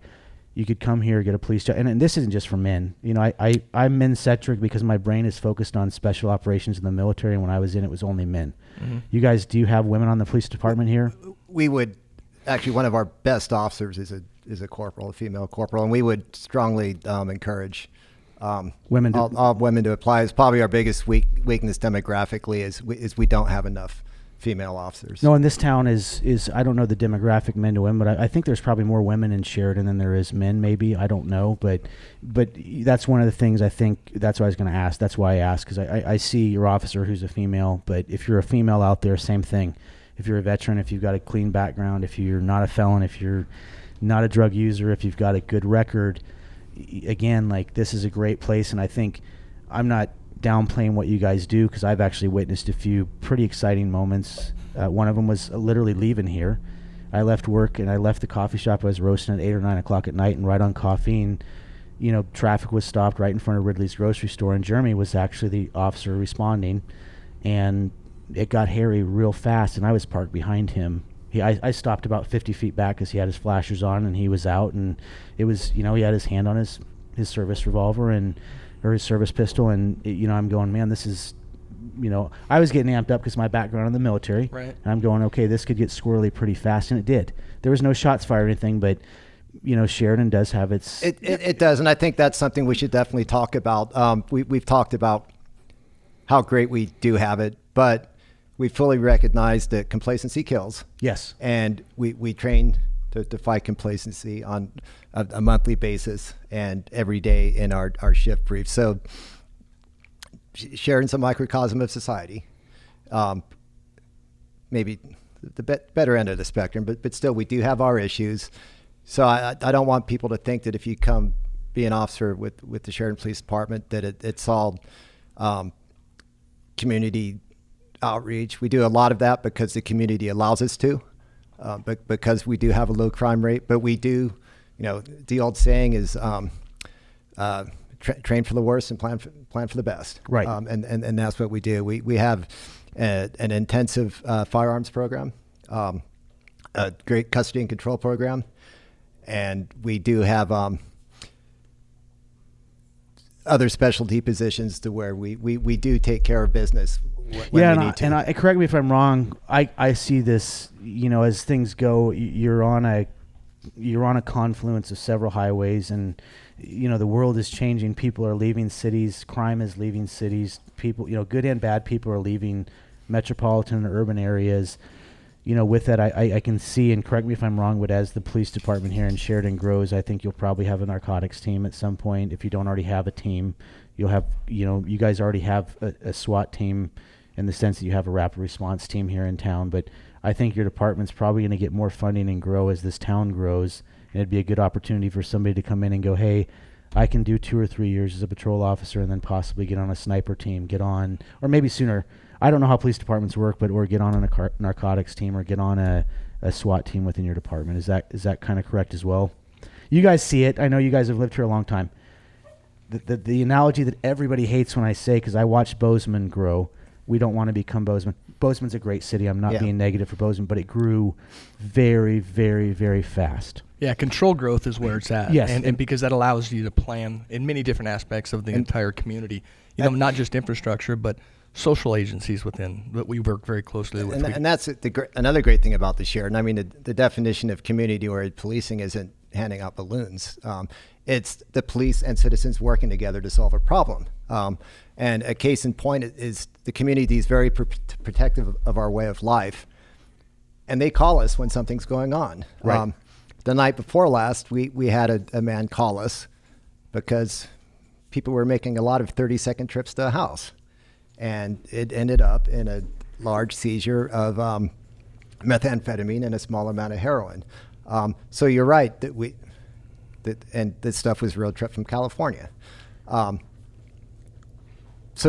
You could come here, get a police job. And this isn't just for men. I'm men-centric because my brain is focused on special operations in the military, and when I was in, it was only men. Mm-hmm. You guys, do you have women on the police department here?
We would, actually, one of our best officers is a corporal, a female corporal, and we would strongly encourage
women
all women to apply. It's probably our biggest weakness demographically is we don't have enough female officers.
No, and this town is I don't know the demographic men to women, but I think there's probably more women in Sheridan than there is men, maybe. I don't know, but that's one of the things I think, that's what I was going to ask. That's why I asked, because I see your officer who's a female, but if you're a female out there, same thing. If you're a veteran, if you've got a clean background, if you're not a felon, if you're not a drug user, if you've got a good record, again, like, this is a great place. And I think I'm not downplaying what you guys do, because I've actually witnessed a few pretty exciting moments. One of them was literally leaving here. I left work and I left the coffee shop I was roasting at 8 or 9 o'clock at night, and right on coffee, and traffic was stopped right in front of Ridley's grocery store, and Jeremy was actually the officer responding, and it got hairy real fast, and I was parked behind him. I stopped about 50 feet back because he had his flashers on and he was out, and it was, he had his hand on his service revolver or his service pistol, and I'm going, man, this is, I was getting amped up because my background in the military,
right?
And I'm going, okay, this could get squirrely pretty fast, and it did. There was no shots fired or anything, but Sheridan does have its.
It does, and I think that's something we should definitely talk about. We've talked about how great we do have it, but we fully recognize that complacency kills.
Yes, and
we train to fight complacency on a monthly basis and every day in our shift brief. So Sheridan's a microcosm of society, maybe the better end of the spectrum, but still we do have our issues. So I don't want people to think that if you come be an officer with the Sheridan Police Department that it's all community outreach. We do a lot of that because the community allows us to. But because we do have a low crime rate, but we do, the old saying is train for the worst and plan for the best.
Right.
And that's what we do. We have an intensive firearms program, a great custody and control program, and we do have other specialty positions to where we do take care of business when we need to.
And correct me if I'm wrong. I see this, as things go, you're on a confluence of several highways, and the world is changing. People are leaving cities. Crime is leaving cities. People, good and bad people are leaving metropolitan and urban areas. With that, I can see, and correct me if I'm wrong, but as the police department here in Sheridan grows, I think you'll probably have a narcotics team at some point. If you don't already have a team, you'll have, you guys already have a SWAT team in the sense that you have a rapid response team here in town. But I think your department's probably going to get more funding and grow as this town grows. And it'd be a good opportunity for somebody to come in and go, hey, I can do 2 or 3 years as a patrol officer and then possibly get on a sniper team, or maybe sooner. I don't know how police departments work, or get on a narcotics team or get on a SWAT team within your department. Is that kind of correct as well? You guys see it. I know you guys have lived here a long time. The analogy that everybody hates when I say, because I watched Bozeman grow, we don't want to become Bozeman. Bozeman's a great city. I'm not being negative for Bozeman, but it grew very, very, very fast.
Yeah, controlled growth is where it's at.
Yes.
And because that allows you to plan in many different aspects of the entire community. Not just infrastructure, but social agencies within that we work very closely with.
And that's another great thing about the Sheridan. I mean, the definition of community-oriented policing isn't handing out balloons. It's the police and citizens working together to solve a problem. And a case in point is the community is very protective of our way of life. And they call us when something's going on.
Right.
The night before last, we had a man call us because people were making a lot of 30-second trips to a house. And it ended up in a large seizure of methamphetamine and a small amount of heroin. So you're right and this stuff was road trip from California. So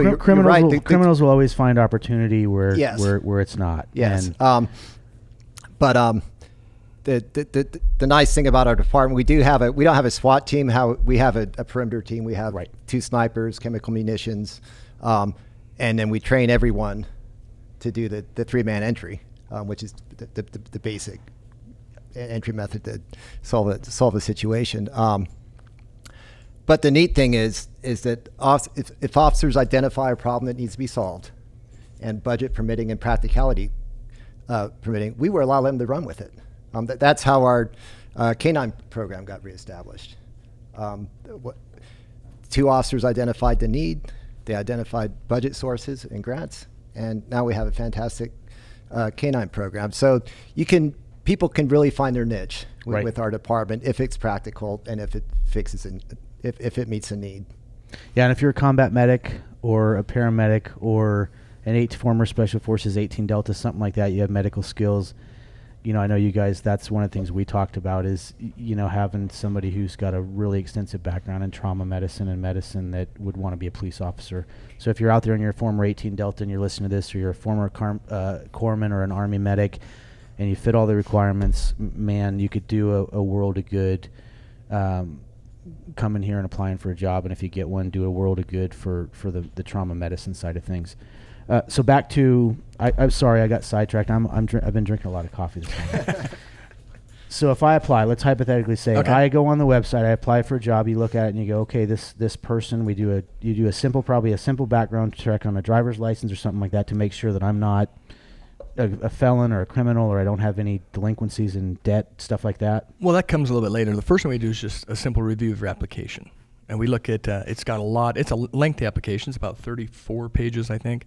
you're right.
Criminals will always find opportunity where
Yes.
where it's not.
Yes.
And
The nice thing about our department, we don't have a SWAT team. We have a perimeter team. We have 2 snipers, chemical munitions, and then we train everyone to do the 3-man entry, which is the basic entry method to solve a situation. But the neat thing is that if officers identify a problem that needs to be solved, and budget permitting and practicality permitting, we will allow them to run with it. That's how our K-9 program got reestablished. 2 officers identified the need, they identified budget sources and grants, and now we have a fantastic K-9 program. So people can really find their niche with our department if it's practical and if it if it meets a need.
Yeah, and if you're a combat medic or a paramedic or an former Special Forces 18 Delta, something like that, you have medical skills. I know you guys, that's one of the things we talked about is, having somebody who's got a really extensive background in trauma medicine and medicine that would want to be a police officer. So if you're out there and you're a former 18 Delta and you're listening to this, or you're a former corpsman or an Army medic and you fit all the requirements, man, you could do a world of good coming here and applying for a job. And if you get one, do a world of good for the trauma medicine side of things. So back to, I'm sorry, I got sidetracked. I've been drinking a lot of coffee this morning. So if I apply, let's hypothetically say I go on the website, I apply for a job, you look at it and you go, okay, this person, you do probably a simple background check on a driver's license or something like that to make sure that I'm not a felon or a criminal, or I don't have any delinquencies in debt, stuff like that.
Well, that comes a little bit later. The first thing we do is just a simple review of your application. And we look at, it's a lengthy application. It's about 34 pages, I think.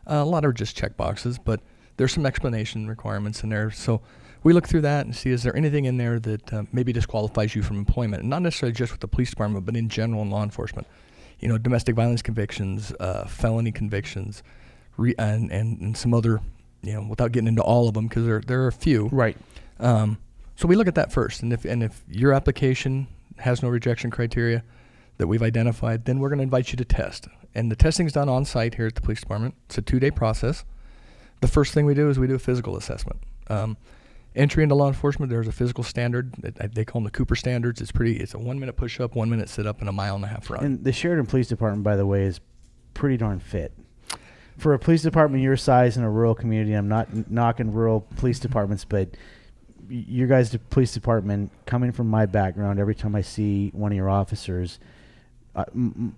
A lot are just check boxes, but there's some explanation requirements in there. So we look through that and see, is there anything in there that maybe disqualifies you from employment? And not necessarily just with the police department, but in general in law enforcement. Domestic violence convictions, felony convictions, and some other, without getting into all of them, because there are a few.
Right.
So we look at that first. And if your application has no rejection criteria that we've identified, then we're going to invite you to test. And the testing's done on site here at the police department. It's a 2-day process. The first thing we do is we do a physical assessment. Entry into law enforcement, there's a physical standard. They call them the Cooper standards. It's a 1-minute push-up, 1-minute sit-up, and a 1.5 mile run.
And the Sheridan Police Department, by the way, is pretty darn fit. For a police department your size in a rural community, I'm not knocking rural police departments, but your guys' police department, coming from my background, every time I see one of your officers,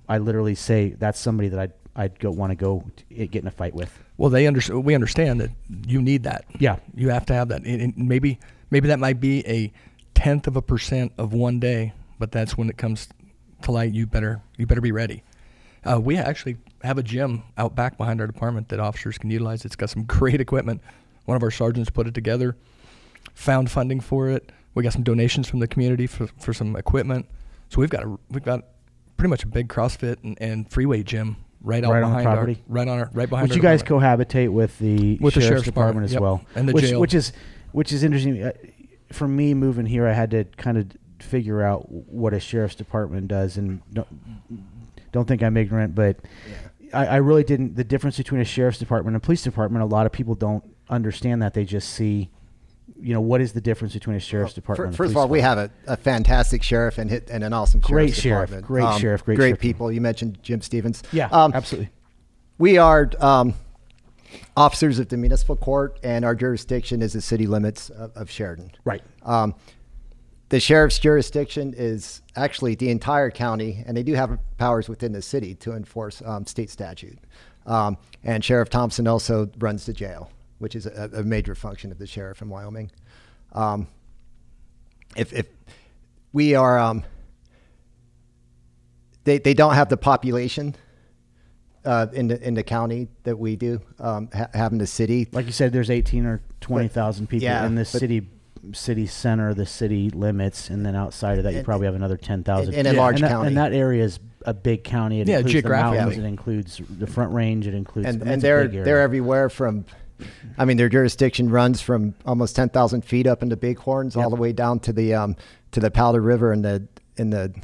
I literally say that's somebody that I'd want to go get in a fight with.
Well, we understand that you need that.
Yeah,
you have to have that. And maybe that might be a 0.1% of one day, but that's when it comes to light. You better be ready. We actually have a gym out back behind our department that officers can utilize. It's got some great equipment. One of our sergeants put it together, found funding for it. We got some donations from the community for some equipment. So we've got pretty much a big CrossFit and free weight gym right behind
on the property,
right behind.
Which you guys cohabitate with the Sheriff's Department as well,
and the jail,
which is interesting. For me, moving here, I had to kind of figure out what a Sheriff's Department does, and don't think I'm ignorant, but I really didn't. The difference between a Sheriff's Department and a police department, a lot of people don't understand that. They just see, what is the difference between a Sheriff's Department and a police
First of all, we have a fantastic sheriff and an awesome
great
sheriff.
Great sheriff.
Great people. You mentioned Jim Stevens.
Yeah, absolutely.
We are officers of the municipal court, and our jurisdiction is the city limits of Sheridan.
Right.
The sheriff's jurisdiction is actually the entire county, and they do have powers within the city to enforce state statute. And Sheriff Thompson also runs the jail, which is a major function of the sheriff in Wyoming. If we are, they don't have the population in the county that we do have in the city.
Like you said, there's 18 or 20,000 people in the city center, the city limits, and then outside of that, you probably have another 10,000.
In a large county.
And that area is a big county. It includes the mountains, it includes the Front Range, it includes...
And they're everywhere from... I mean, their jurisdiction runs from almost 10,000 feet up into Bighorns all the way down to the Powder River in the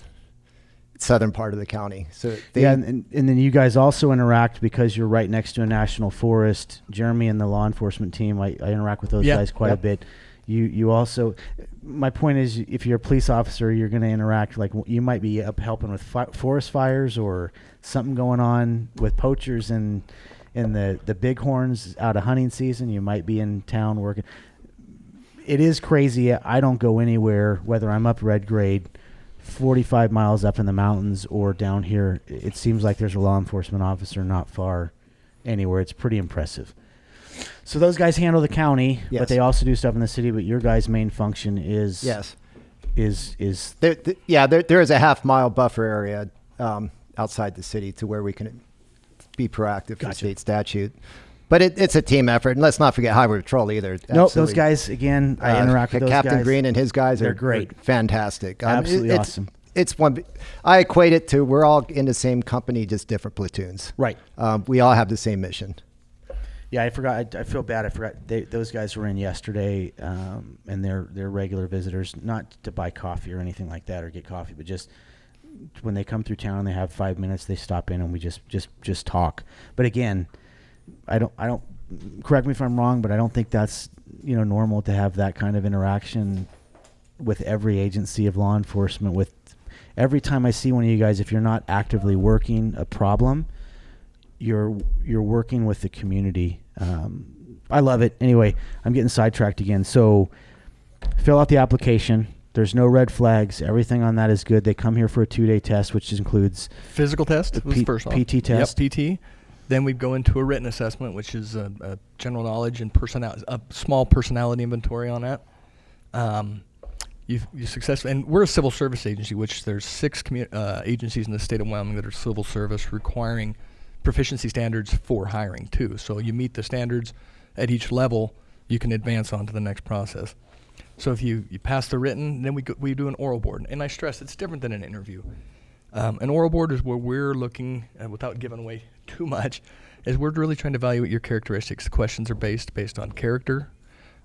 southern part of the county. So
and then you guys also interact because you're right next to a national forest. Jeremy and the law enforcement team, I interact with those guys quite a bit. You also, my point is, if you're a police officer, you're going to interact, like you might be up helping with forest fires or something going on with poachers and the bighorns out of hunting season. You might be in town working. It is crazy. I don't go anywhere, whether I'm up Red Grade, 45 miles up in the mountains or down here. It seems like there's a law enforcement officer not far anywhere. It's pretty impressive. So those guys handle the county, but they also do stuff in the city. But your guys' main function is
there is a half-mile buffer area outside the city to where we can be proactive for state statute. But it's a team effort, and let's not forget Highway Patrol either.
Nope, those guys, again, I interact with those guys.
Captain Green and his guys
are great.
Fantastic.
Absolutely awesome.
It's one. I equate it to we're all in the same company, just different platoons.
Right.
We all have the same mission.
Yeah, I forgot. I feel bad. I forgot. Those guys were in yesterday, and they're regular visitors, not to buy coffee or anything like that or get coffee, but just when they come through town, they have 5 minutes. They stop in and we just talk. But again, I don't. Correct me if I'm wrong, but I don't think that's normal to have that kind of interaction with every agency of law enforcement. With every time I see one of you guys, if you're not actively working a problem, you're working with the community. I love it. Anyway, I'm getting sidetracked again. So fill out the application. There's no red flags. Everything on that is good. They come here for a 2-day test, which includes
physical test. Was first one.
PT test.
Yep, PT. Then we go into a written assessment, which is a general knowledge and a small personality inventory on that. You successfully, and we're a civil service agency, which there's 6 agencies in the state of Wyoming that are civil service requiring proficiency standards for hiring too. So you meet the standards at each level, you can advance on to the next process. So if you pass the written, then we do an oral board. And I stress it's different than an interview. An oral board is where we're looking, without giving away too much, is we're really trying to evaluate your characteristics. The questions are based on character,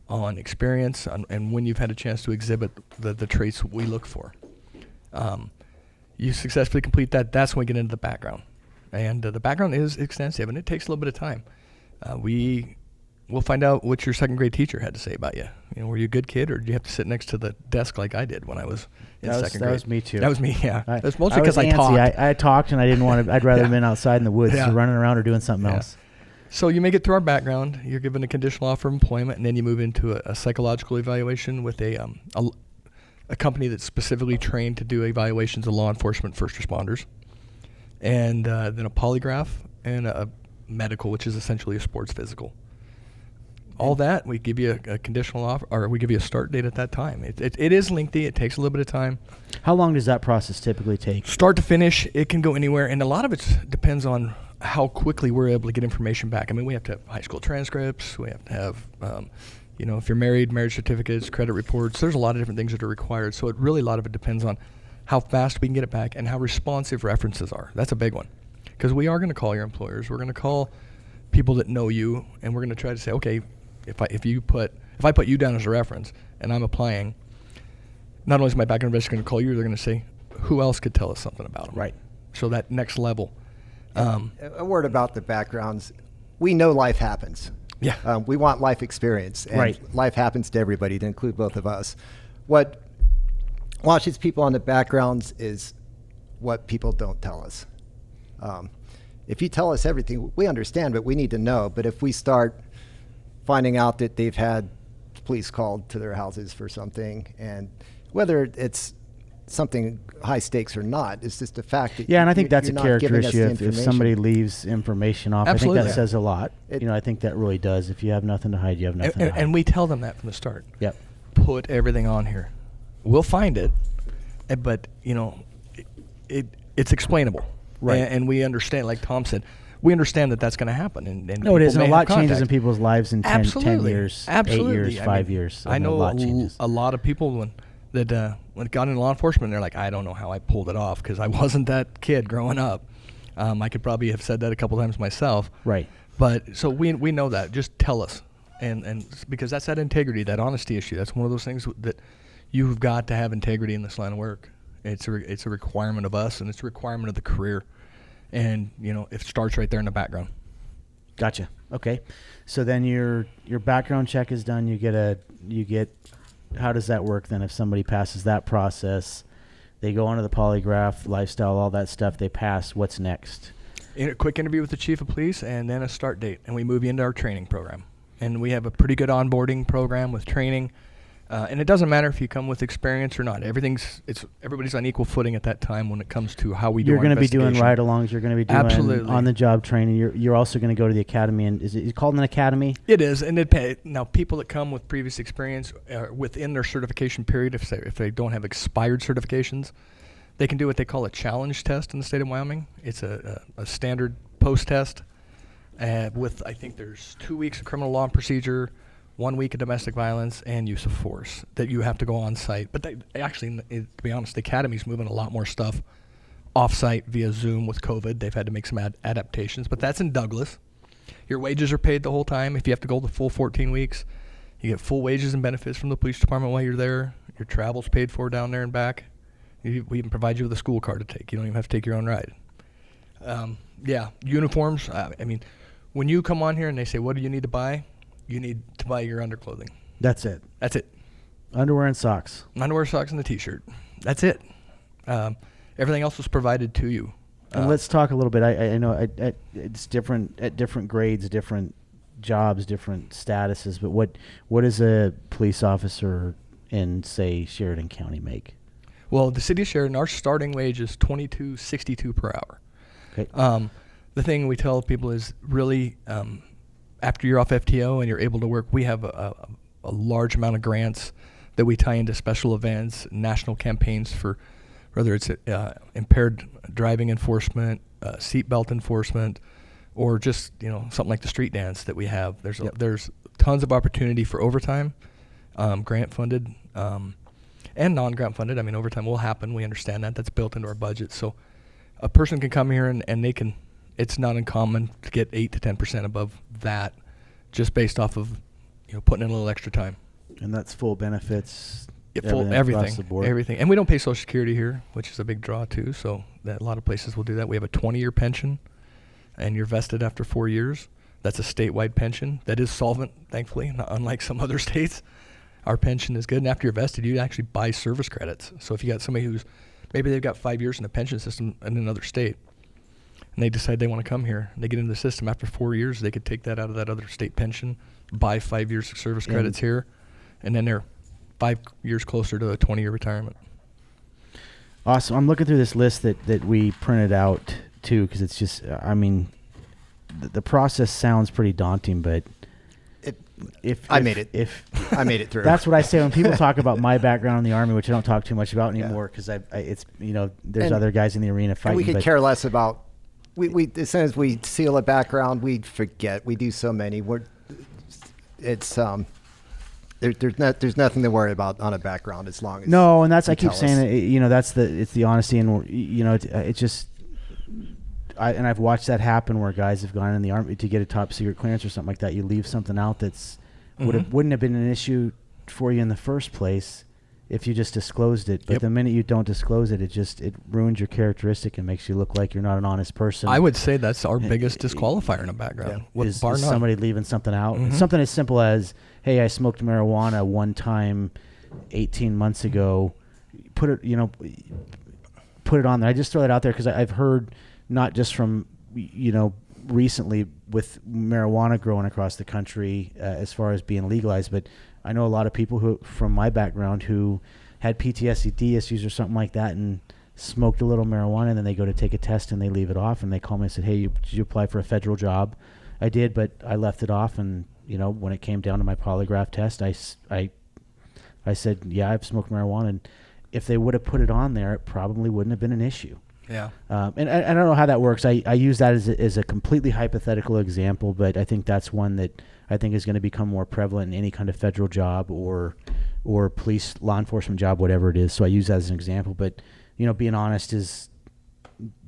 on experience, and when you've had a chance to exhibit the traits we look for. You successfully complete that, that's when we get into the background. And the background is extensive, and it takes a little bit of time. We'll find out what your second grade teacher had to say about you. Were you a good kid, or did you have to sit next to the desk like I did when I was in second grade?
That was me too.
That was me, yeah. That's mostly because I talked.
I talked, and I didn't want to. I'd rather have been outside in the woods, running around or doing something else.
So you make it through our background. You're given a conditional offer of employment, and then you move into a psychological evaluation with a company that's specifically trained to do evaluations of law enforcement first responders. And then a polygraph and a medical, which is essentially a sports physical. All that, we give you a conditional offer, or we give you a start date at that time. It is lengthy. It takes a little bit of time.
How long does that process typically take? Start
to finish, it can go anywhere, and a lot of it depends on how quickly we're able to get information back. I mean, we have to have high school transcripts. We have to have, if you're married, marriage certificates, credit reports. There's a lot of different things that are required. So a lot of it depends on how fast we can get it back and how responsive references are. That's a big one, because we are going to call your employers. We're going to call people that know you, and we're going to try to say, okay, if I put you down as a reference and I'm applying, not only is my background investigator going to call you, they're going to say, who else could tell us something about them?
Right.
So that next level.
A word about the backgrounds. We know life happens.
Yeah.
We want life experience, and life happens to everybody, to include both of us. What watches people on the backgrounds is what people don't tell us. If you tell us everything, we understand, but we need to know. But if we start finding out that they've had police called to their houses for something, and whether it's something high stakes or not. It's just a fact that
and I think that's a
you're not
character
giving us the
issue. If
information.
somebody leaves information off,
Absolutely.
I think that says a lot.
It-
I think that really does. If you have nothing to hide, you have nothing to hide.
And we tell them that from the start.
Yep.
Put everything on here. We'll find it, but it's explainable.
Right.
And we understand, like Tom said, we understand that that's going to happen. And
No, it is. And a
may
lot
have
changes in
contact.
people's lives in 10
Absolutely.
years,
Absolutely.
8 years, 5 years.
I know
a lot changes.
a lot of people when it got into law enforcement, they're like, I don't know how I pulled it off because I wasn't that kid growing up. I could probably have said that a couple times myself.
Right.
But so we know that. Just tell us. And because that's that integrity, that honesty issue. That's one of those things that you've got to have integrity in this line of work. It's a requirement of us, and it's a requirement of the career. And, it starts right there in the background.
Gotcha. Okay. So then your background check is done. You get how does that work then if somebody passes that process? They go onto the polygraph, lifestyle, all that stuff. They pass. What's next?
A quick interview with the chief of police and then a start date. And we move you into our training program. And we have a pretty good onboarding program with training. And it doesn't matter if you come with experience or not. Everybody's on equal footing at that time when it comes to how we do.
You're
going to
be doing ride-alongs. You're going to be doing
Absolutely.
on-the-job training. You're also going to go to the academy. And is it called an academy?
It is, and now people that come with previous experience within their certification period, if they don't have expired certifications, they can do what they call a challenge test in the state of Wyoming. It's a standard post test with I think there's 2 weeks of criminal law and procedure, 1 week of domestic violence and use of force that you have to go on site. But to be honest, the academy's moving a lot more stuff off site via Zoom with COVID. They've had to make some adaptations, but that's in Douglas. Your wages are paid the whole time. If you have to go the full 14 weeks, you get full wages and benefits from the police department while you're there. Your travel's paid for down there and back. We even provide you with a school car to take. You don't even have to take your own ride. Uniforms. When you come on here and they say, what do you need to buy? You need to buy your underclothing.
That's it.
That's it.
Underwear and socks.
Underwear, socks, and the T-shirt. That's it. Everything else was provided to you.
And let's talk a little bit. I know it's different at different grades, different jobs, different statuses. But what does a police officer in, say, Sheridan County make?
Well, the city of Sheridan, our starting wage is $22.62 per hour.
Okay.
The thing we tell people is really after you're off FTO and you're able to work, we have a large amount of grants that we tie into special events, national campaigns for whether it's impaired driving enforcement, seatbelt enforcement, or just something like the street dance that we have. There's tons of opportunity for overtime, grant funded and non-grant funded. Overtime will happen. We understand that. That's built into our budget. So a person can come here and they can. It's not uncommon to get 8 to 10% above that, just based off of putting in a little extra time.
And that's full benefits.
Everything
across the board.
Everything. And we don't pay Social Security here, which is a big draw too. So that a lot of places will do that. We have a 20-year pension, and you're vested after 4 years. That's a statewide pension that is solvent, thankfully, not unlike some other states. Our pension is good, and after you're vested, you actually buy service credits. So if you got somebody who's maybe they've got 5 years in a pension system in another state, and they decide they want to come here, and they get into the system after 4 years, they could take that out of that other state pension, buy 5 years of service credits here, and then they're 5 years closer to a 20-year retirement.
Awesome. I'm looking through this list that we printed out too, because it's just, the process sounds pretty daunting, but
I made it through.
That's what I say when people talk about my background in the Army, which I don't talk too much about anymore, because there's other guys in the arena fighting.
And we could care less about. We as soon as we seal a background, we forget. We do so many. There's nothing to worry about on a background as long as
and that's I keep saying it, it's the honesty, and it's just and I've watched that happen where guys have gone in the Army to get a top secret clearance or something like that. You leave something out that's wouldn't have been an issue for you in the first place if you just disclosed it. But the minute you don't disclose it, it ruins your characteristic and makes you look like you're not an honest person.
I would say that's our biggest disqualifier in a background.
Is somebody leaving something out? Something as simple as, hey, I smoked marijuana one time 18 months ago. Put it on there. I just throw that out there because I've heard, not just from recently with marijuana growing across the country as far as being legalized, but I know a lot of people who, from my background, who had PTSD issues or something like that and smoked a little marijuana, and then they go to take a test and they leave it off, and they call me and said, hey, did you apply for a federal job? I did, but I left it off, and when it came down to my polygraph test, I said, yeah, I've smoked marijuana, and if they would have put it on there, it probably wouldn't have been an issue.
Yeah.
And I don't know how that works. I use that as a completely hypothetical example, but I think that's one that I think is going to become more prevalent in any kind of federal job or police, law enforcement job, whatever it is. So I use that as an example, but being honest is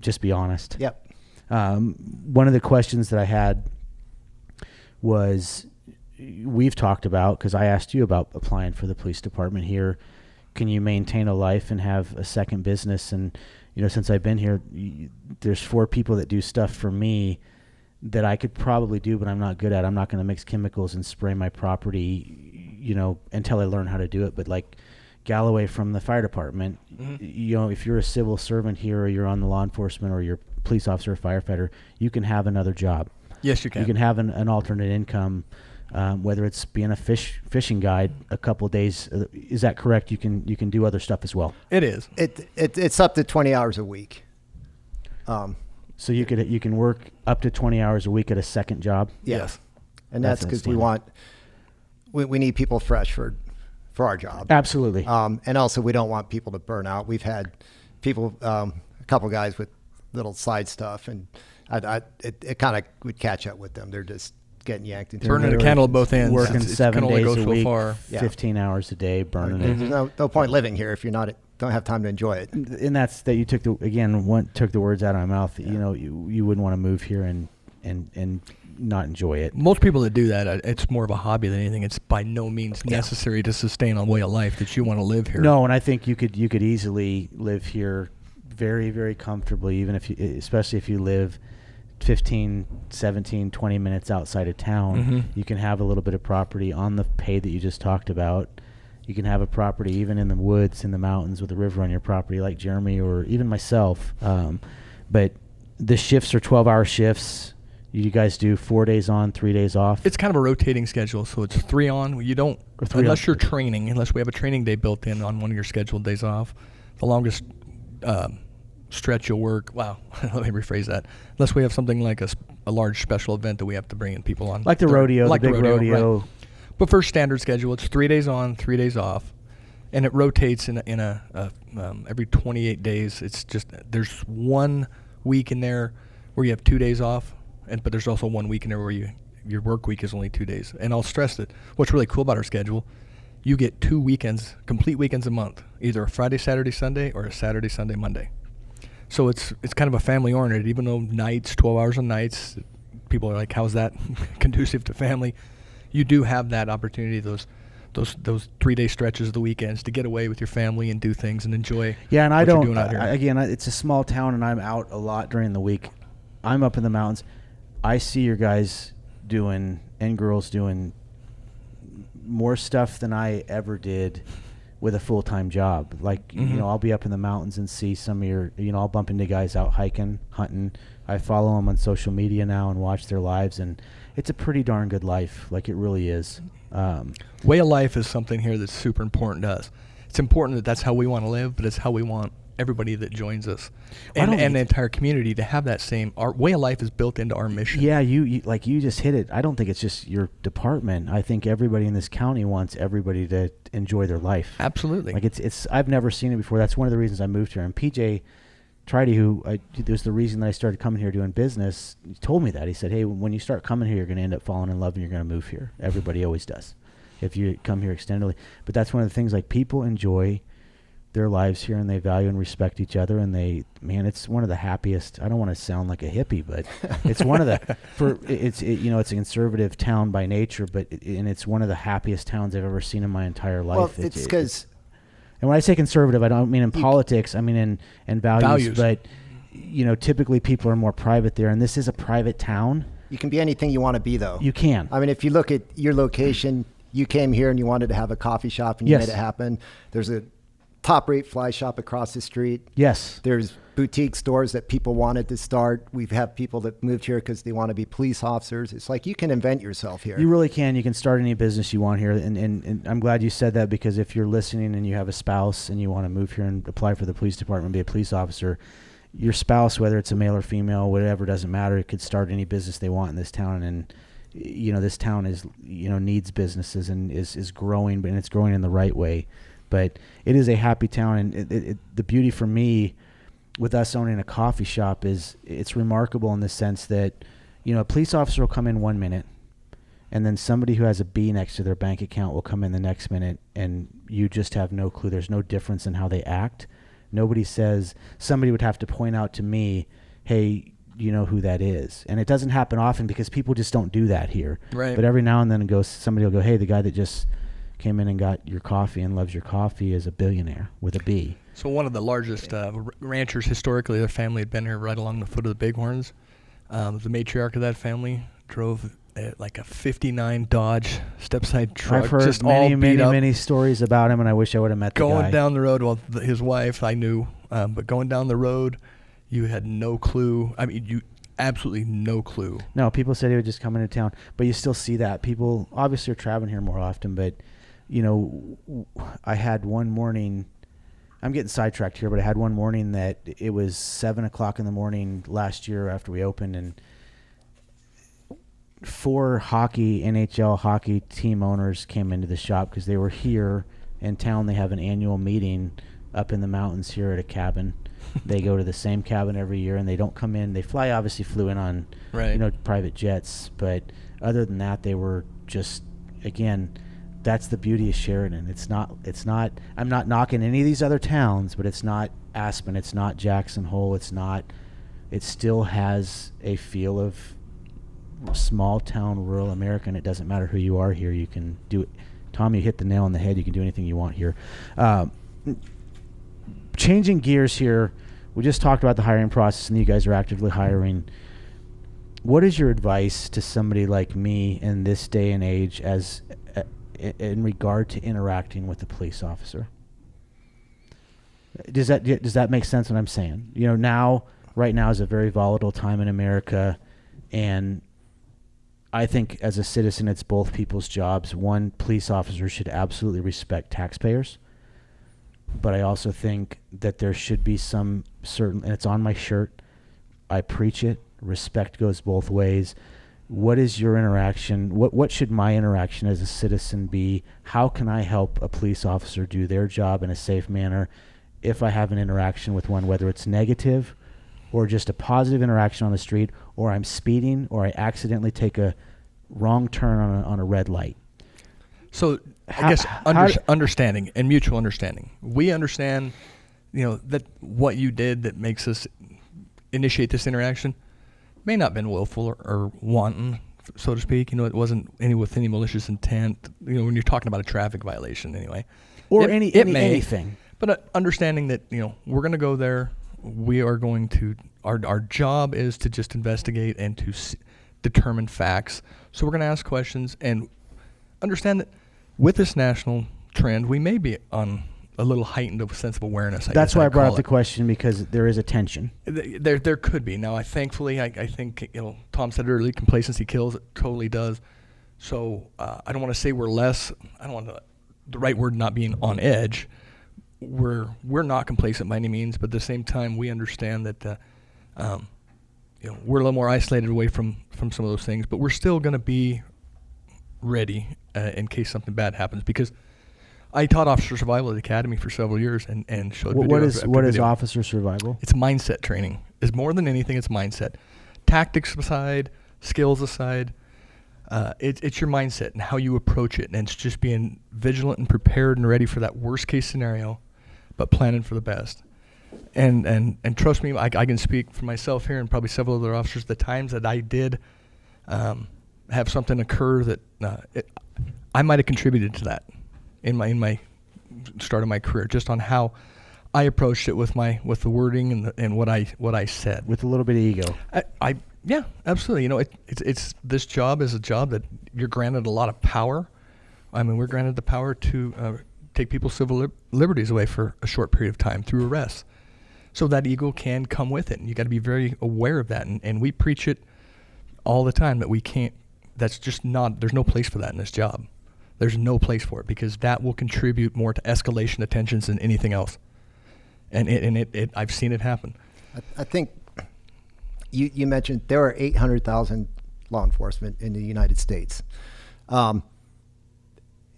just be honest.
Yep.
One of the questions that I had was, we've talked about, because I asked you about applying for the police department here, can you maintain a life and have a second business? And, since I've been here, there's 4 people that do stuff for me that I could probably do, but I'm not good at. I'm not going to mix chemicals and spray my property, until I learn how to do it. But like Galloway from the fire department, if you're a civil servant here, or you're on the law enforcement, or you're a police officer or firefighter, you can have another job.
Yes, you can.
You can have an alternate income, whether it's being a fishing guide a couple days. Is that correct? You can do other stuff as well.
It is.
It's up to 20 hours a week.
So you can work up to 20 hours a week at a second job.
Yes.
And that's because we need people fresh for our job.
Absolutely.
And also we don't want people to burn out. We've had people, a couple guys with little side stuff, and it kind of would catch up with them. They're just getting yanked into
burning a candle at both ends.
Working 7 days a week,
far.
15 hours a day, burning it.
There's no point living here if you're don't have time to enjoy it.
And that's that you took the words out of my mouth. Yeah. You wouldn't want to move here and not enjoy it.
Most people that do that, it's more of a hobby than anything. It's by no means necessary to sustain a way of life that you want to live here.
No, and I think you could easily live here very, very comfortably, especially if you live 15, 17, 20 minutes outside of town. You can have a little bit of property on the pay that you just talked about. You can have a property even in the woods, in the mountains, with a river on your property, like Jeremy or even myself. But the shifts are 12-hour shifts. You guys do 4 days on, 3 days off.
It's kind of a rotating schedule, so it's 3 on. You don't, unless you're training, unless we have a training day built in on one of your scheduled days off. The longest stretch you'll work. Wow, let me rephrase that. Unless we have something like a large special event that we have to bring in people on,
like the rodeo, like the big rodeo.
Right. But for standard schedule, it's 3 days on, 3 days off, and it rotates in every 28 days. It's just there's 1 week in there where you have 2 days off, but there's also 1 week in there where your work week is only 2 days. And I'll stress that what's really cool about our schedule, you get 2 weekends, complete weekends a month, either a Friday, Saturday, Sunday, or a Saturday, Sunday, Monday. So it's kind of a family oriented, even though nights, 12 hours on nights, people are like, how's that conducive to family? You do have that opportunity, those 3 day stretches of the weekends to get away with your family and do things and enjoy.
Yeah, and
what you're doing out here.
Again, it's a small town, and I'm out a lot during the week. I'm up in the mountains. I see your guys doing and girls doing more stuff than I ever did with a full-time job. Like, I'll be up in the mountains and see some of your, I'll bump into guys out hiking, hunting. I follow them on social media now and watch their lives, and it's a pretty darn good life. Like, it really is.
Way of life is something here that's super important to us. It's important that that's how we want to live, but it's how we want everybody that joins us and the entire community to have that same. Our way of life is built into our mission.
Yeah, you just hit it. I don't think it's just your department. I think everybody in this county wants everybody to enjoy their life.
Absolutely.
Like it's I've never seen it before. That's one of the reasons I moved here. And PJ Tridy, there's the reason that I started coming here doing business. He told me that. He said, hey, when you start coming here, you're going to end up falling in love and you're going to move here. Everybody always does if you come here extendedly. But that's one of the things, like, people enjoy their lives here and they value and respect each other, and it's one of the happiest. I don't want to sound like a hippie, but it's one of the it's a conservative town by nature, but it's one of the happiest towns I've ever seen in my entire life.
Well, it's because,
and when I say conservative, I don't mean in politics. I mean in values. But typically people are more private there, and this is a private town.
You can be anything you want to be, though.
You can.
I mean, if you look at your location, you came here and you wanted to have a coffee shop and you made it happen. There's a top rate fly shop across the street.
Yes.
There's boutique stores that people wanted to start. We've had people that moved here because they want to be police officers. It's like you can invent yourself here.
You really can. You can start any business you want here. And I'm glad you said that, because if you're listening and you have a spouse and you want to move here and apply for the police department, be a police officer, your spouse, whether it's a male or female, whatever, doesn't matter. It could start any business they want in this town. And, this town is, needs businesses and is growing, and it's growing in the right way. But it is a happy town. And the beauty for me with us owning a coffee shop is it's remarkable in the sense that, a police officer will come in 1 minute, and then somebody who has a B next to their bank account will come in the next minute, and you just have no clue. There's no difference in how they act. Nobody says, somebody would have to point out to me, hey, you know who that is? And it doesn't happen often because people just don't do that here.
Right.
But every now and then somebody will go, hey, the guy that just came in and got your coffee and loves your coffee is a billionaire with a B.
So one of the largest ranchers historically, their family had been here right along the foot of the Bighorns. The matriarch of that family drove like a 59 Dodge step-side truck.
I've heard
just
many stories about him, and I wish I would have met the guy.
Going down the road, well, his wife I knew, but going down the road, you had no clue. I mean, you absolutely no clue.
No, people said he would just come into town, but you still see that. People obviously are traveling here more often, but, I had one morning, I'm getting sidetracked here, but I had one morning that it was 7 o'clock in the morning last year after we opened, and 4 NHL hockey team owners came into the shop because they were here in town. They have an annual meeting up in the mountains here at a cabin. They go to the same cabin every year, and they don't come in. They flew in on, private jets. But other than that, they were just, again, that's the beauty of Sheridan. It's not, I'm not knocking any of these other towns, but it's not Aspen. It's not Jackson Hole. It still has a feel of small town, rural America, and it doesn't matter who you are here. You can do it. Tom, you hit the nail on the head. You can do anything you want here. Changing gears here, we just talked about the hiring process, and you guys are actively hiring. What is your advice to somebody like me in this day and age as in regard to interacting with a police officer? Does that make sense what I'm saying? Right now is a very volatile time in America, and I think as a citizen, it's both people's jobs. One, police officers should absolutely respect taxpayers. But I also think that there should be some certain, and it's on my shirt, I preach it, respect goes both ways. What is your interaction? What should my interaction as a citizen be? How can I help a police officer do their job in a safe manner if I have an interaction with one, whether it's negative or just a positive interaction on the street, or I'm speeding, or I accidentally take a wrong turn on a red light?
So I guess understanding and mutual understanding. We understand, that what you did that makes us initiate this interaction may not have been willful or wanton, so to speak. It wasn't with any malicious intent. When you're talking about a traffic violation, anyway,
or anything.
But understanding that we're going to go there. We are going to. Our job is to just investigate and to determine facts. So we're going to ask questions and understand that with this national trend, we may be on a little heightened sense of awareness.
That's why I brought up the question, because there is a tension.
There could be. Now, I think Tom said earlier, complacency kills. It totally does. So I don't want to say we're less. I don't want the right word not being on edge. We're not complacent by any means, but at the same time, we understand that we're a little more isolated away from some of those things, but we're still going to be ready in case something bad happens, because I taught officer survival at the academy for several years and showed
what is officer survival?
It's mindset training. It's more than anything, it's mindset. Tactics aside, skills aside, it's your mindset and how you approach it, and it's just being vigilant and prepared and ready for that worst case scenario, but planning for the best. And trust me, I can speak for myself here and probably several other officers. The times that I did have something occur that I might have contributed to that in my start of my career, just on how I approached it with the wording and what I said.
With a little bit of ego.
Yeah, absolutely. It's this job is a job that you're granted a lot of power. I mean, we're granted the power to take people's civil liberties away for a short period of time through arrest. So that ego can come with it, and you got to be very aware of that. And we preach it all the time that we can't. That's just not. There's no place for that in this job. There's no place for it, because that will contribute more to escalation of tensions than anything else. And I've seen it happen.
I think you mentioned there are 800,000 law enforcement in the United States. And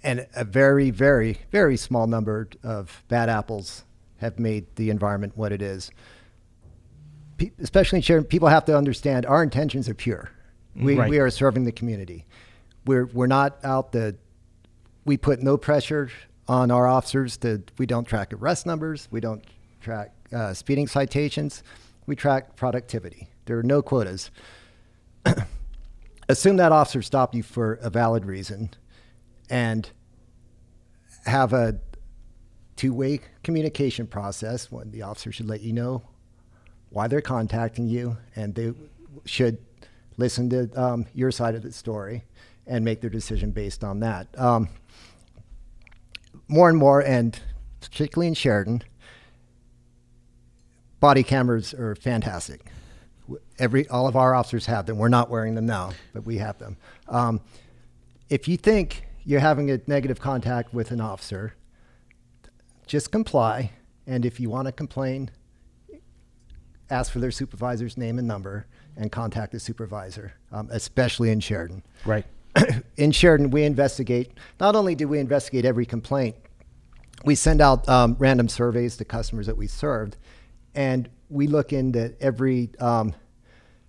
a very, very, very small number of bad apples have made the environment what it is. Especially in Sheridan, people have to understand our intentions are pure. We are serving the community. We're not out we put no pressure on our officers we don't track arrest numbers. We don't track speeding citations. We track productivity. There are no quotas. Assume that officer stopped you for a valid reason and have a two-way communication process when the officer should let you know why they're contacting you, and they should listen to your side of the story and make their decision based on that. More and more, and particularly in Sheridan, body cameras are fantastic. All of our officers have them. We're not wearing them now, but we have them. If you think you're having a negative contact with an officer, just comply. And if you want to complain, ask for their supervisor's name and number and contact the supervisor, especially in Sheridan.
Right.
In Sheridan, we investigate. Not only do we investigate every complaint, we send out random surveys to customers that we served, and we look into every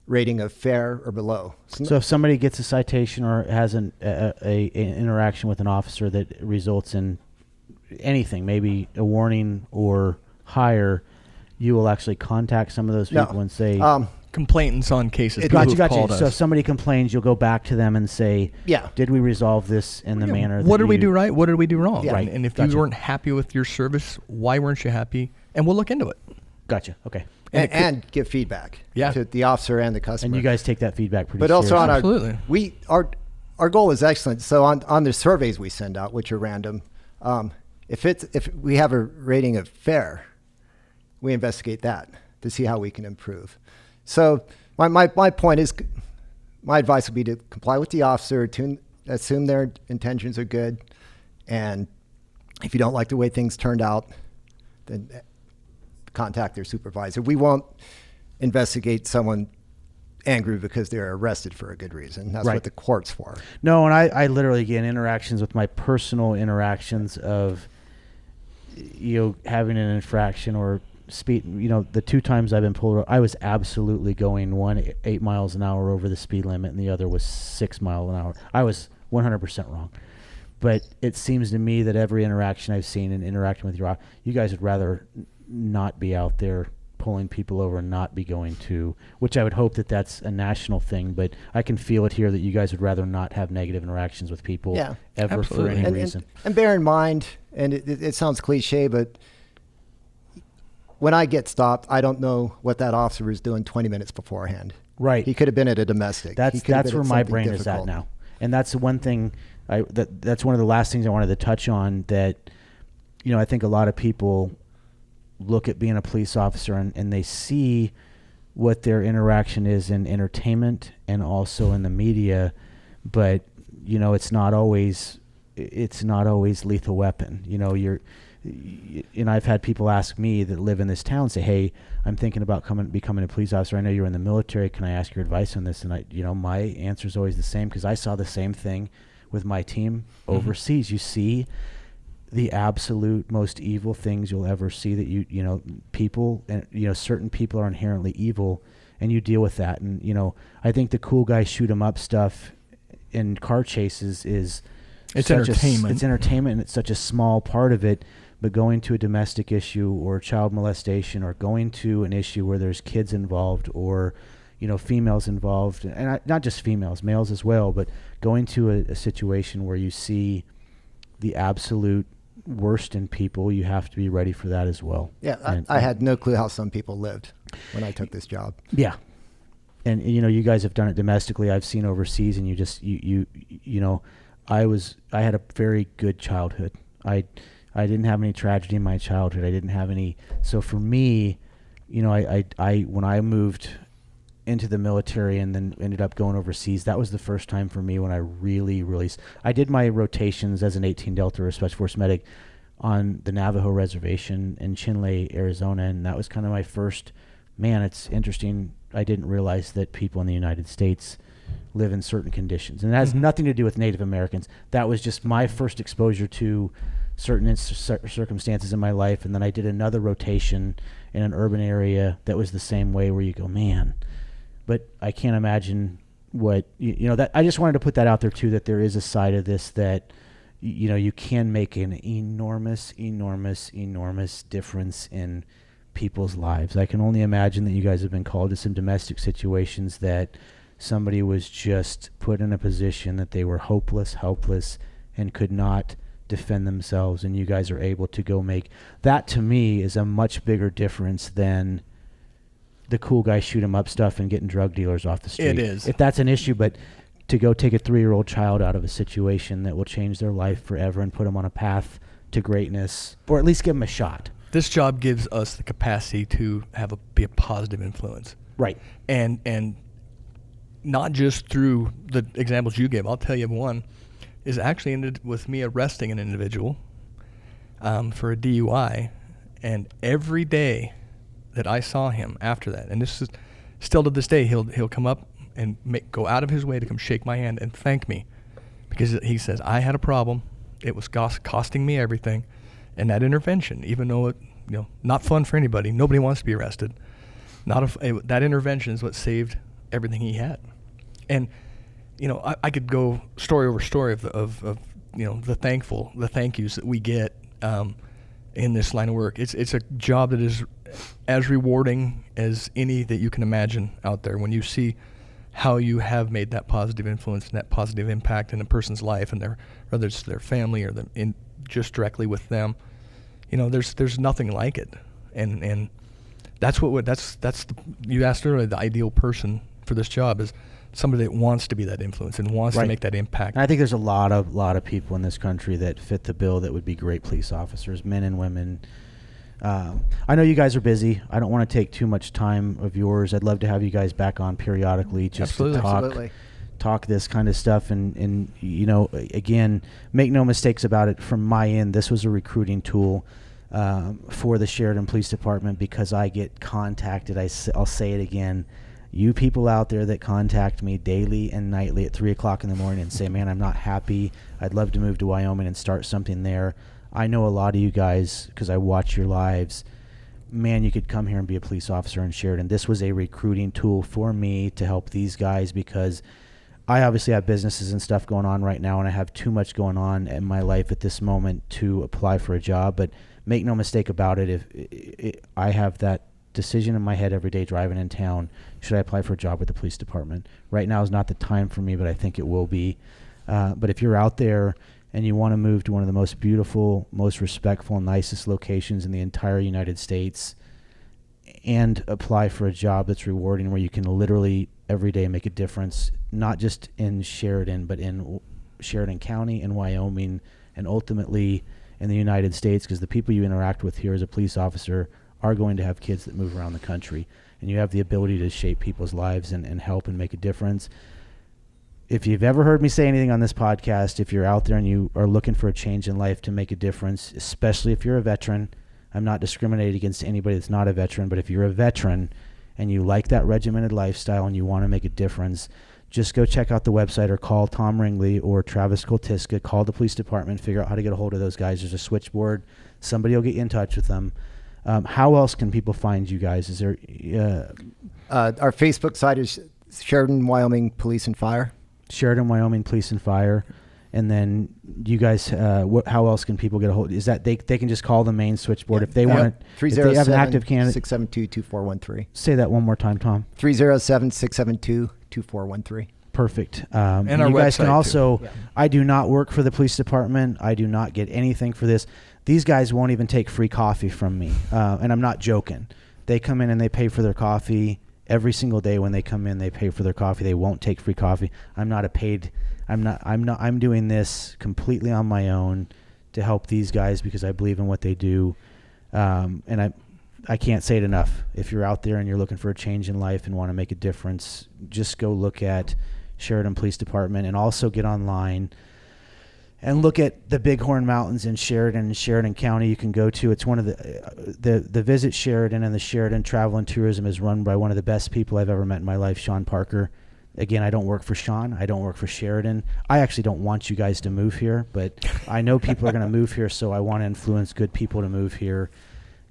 rating of fair or below.
So if somebody gets a citation or has an interaction with an officer that results in anything, maybe a warning or higher, you will actually contact some of those people and say...
complainants on cases.
Gotcha. So if somebody complains, you'll go back to them and say,
yeah,
did we resolve this in the manner that
what did we do right? What did we do wrong?
Yeah.
Right. And if you weren't happy with your service, why weren't you happy? And we'll look into it.
Gotcha. Okay.
And give feedback to the officer and the customer.
And you guys take that feedback pretty
But
seriously.
also on
Absolutely.
our goal is excellent. So on the surveys we send out, which are random, if we have a rating of fair, we investigate that to see how we can improve. So my point is, my advice would be to comply with the officer, assume their intentions are good, and if you don't like the way things turned out, then contact their supervisor. We won't investigate someone angry because they're arrested for a good reason. That's what the court's for.
No, and I literally get interactions with my personal interactions of, having an infraction or speed. The two times I've been pulled over, I was absolutely going 8 miles an hour over the speed limit, and the other was 6 miles an hour. I was 100% wrong. But it seems to me that every interaction I've seen and interacting with you guys would rather not be out there pulling people over and not be going to, which I would hope that that's a national thing, but I can feel it here that you guys would rather not have negative interactions with people ever for any reason.
And bear in mind, and it sounds cliche, but when I get stopped, I don't know what that officer was doing 20 minutes beforehand.
Right.
He could have been at a domestic.
That's where my brain is at now. And that's the one thing, that's one of the last things I wanted to touch on, that, I think a lot of people look at being a police officer and they see what their interaction is in entertainment and also in the media, but, it's not always lethal weapon. And I've had people ask me that live in this town, say, hey, I'm thinking about becoming a police officer. I know you're in the military. Can I ask your advice on this? And my answer is always the same, because I saw the same thing with my team overseas. You see the absolute most evil things you'll ever see, that people, and certain people are inherently evil, and you deal with that. And I think the cool guy shoot 'em up stuff in car chases is
entertainment.
It's entertainment, and it's such a small part of it. But going to a domestic issue or child molestation, or going to an issue where there's kids involved or, females involved, and not just females, males as well, but going to a situation where you see the absolute worst in people, you have to be ready for that as well.
Yeah, I had no clue how some people lived when I took this job.
Yeah. And, you guys have done it domestically. I've seen overseas, and I had a very good childhood. I didn't have any tragedy in my childhood. I didn't have any. So for me, you know, I when I moved into the military and then ended up going overseas, that was the first time for me when I really, I did my rotations as an 18 Delta or Special Force medic on the Navajo reservation in Chinle, Arizona, and that was kind of my first, man, it's interesting. I didn't realize that people in the United States live in certain conditions. And it has nothing to do with Native Americans. That was just my first exposure to certain circumstances in my life. And then I did another rotation in an urban area that was the same way, where you go, man, but I can't imagine what, you know, that I just wanted to put that out there too, that there is a side of this that, you know, you can make an enormous difference in people's lives. I can only imagine that you guys have been called to some domestic situations that somebody was just put in a position that they were hopeless, helpless, and could not defend themselves, and you guys are able to go make that. To me is a much bigger difference than the cool guy shoot 'em up stuff and getting drug dealers off the street.
It is.
If that's an issue, but to go take a 3-year-old child out of a situation that will change their life forever and put them on a path to greatness, or at least give them a shot.
This job gives us the capacity to be a positive influence.
Right.
And not just through the examples you gave. I'll tell you one is actually ended with me arresting an individual for a DUI, and every day that I saw him after that, and this is still to this day, he'll come up and go out of his way to come shake my hand and thank me, because he says, I had a problem, it was costing me everything, and that intervention, even though it, you know, not fun for anybody, nobody wants to be arrested, that intervention is what saved everything he had. And you know, I could go story over story of you know, the thank yous that we get in this line of work. It's a job that is as rewarding as any that you can imagine out there. When you see how you have made that positive influence and that positive impact in a person's life, and whether it's their family or just directly with them, you know, there's nothing like it. And that's you asked earlier, the ideal person for this job is somebody that wants to be that influence and wants to make that impact.
And I think there's a lot of people in this country that fit the bill that would be great police officers, men and women. I know you guys are busy. I don't want to take too much time of yours. I'd love to have you guys back on periodically just to talk this kind of stuff. And you know, again, make no mistakes about it, from my end, this was a recruiting tool for the Sheridan Police Department, because I get contacted. I'll say it again. You people out there that contact me daily and nightly at 3 o'clock in the morning and say, man, I'm not happy. I'd love to move to Wyoming and start something there. I know a lot of you guys, because I watch your lives. Man, you could come here and be a police officer in Sheridan. This was a recruiting tool for me to help these guys, because I obviously have businesses and stuff going on right now, and I have too much going on in my life at this moment to apply for a job. But make no mistake about it, if I have that decision in my head every day driving in town, should I apply for a job with the police department? Right now is not the time for me, but I think it will be. But if you're out there and you want to move to one of the most beautiful, most respectful, and nicest locations in the entire United States, and apply for a job that's rewarding, where you can literally every day make a difference, not just in Sheridan, but in Sheridan County and Wyoming, and ultimately in the United States, because the people you interact with here as a police officer are going to have kids that move around the country, and you have the ability to shape people's lives and help and make a difference. If you've ever heard me say anything on this podcast, if you're out there and you are looking for a change in life to make a difference, especially if you're a veteran, I'm not discriminating against anybody that's not a veteran, but if you're a veteran and you like that regimented lifestyle and you want to make a difference, just go check out the website or call Tom Ringley or Travis Koltiska. Call the police department, figure out how to get a hold of those guys. There's a switchboard. Somebody will get you in touch with them. How else can people find you guys? Is there
our Facebook site is Sheridan Wyoming Police and Fire.
Sheridan Wyoming Police and Fire. And then you guys, how else can people get a hold? Is that they can just call the main switchboard if they want to? If they have an active candidate.
672-2413.
Say that one more time, Tom.
307-672-2413.
Perfect.
And
you
our
guys can
website,
also.
too. Yeah.
I do not work for the police department. I do not get anything for this. These guys won't even take free coffee from me, and I'm not joking. They come in and they pay for their coffee every single day. When they come in, they pay for their coffee. They won't take free coffee. I'm doing this completely on my own to help these guys because I believe in what they do. And I can't say it enough. If you're out there and you're looking for a change in life and want to make a difference, just go look at Sheridan Police Department, and also get online and look at the Bighorn Mountains in Sheridan and Sheridan County. You can go to. It's one of the Visit Sheridan, and the Sheridan Travel and Tourism is run by one of the best people I've ever met in my life, Sean Parker. Again, I don't work for Sean. I don't work for Sheridan. I actually don't want you guys to move here, but I know people are going to move here, so I want to influence good people to move here.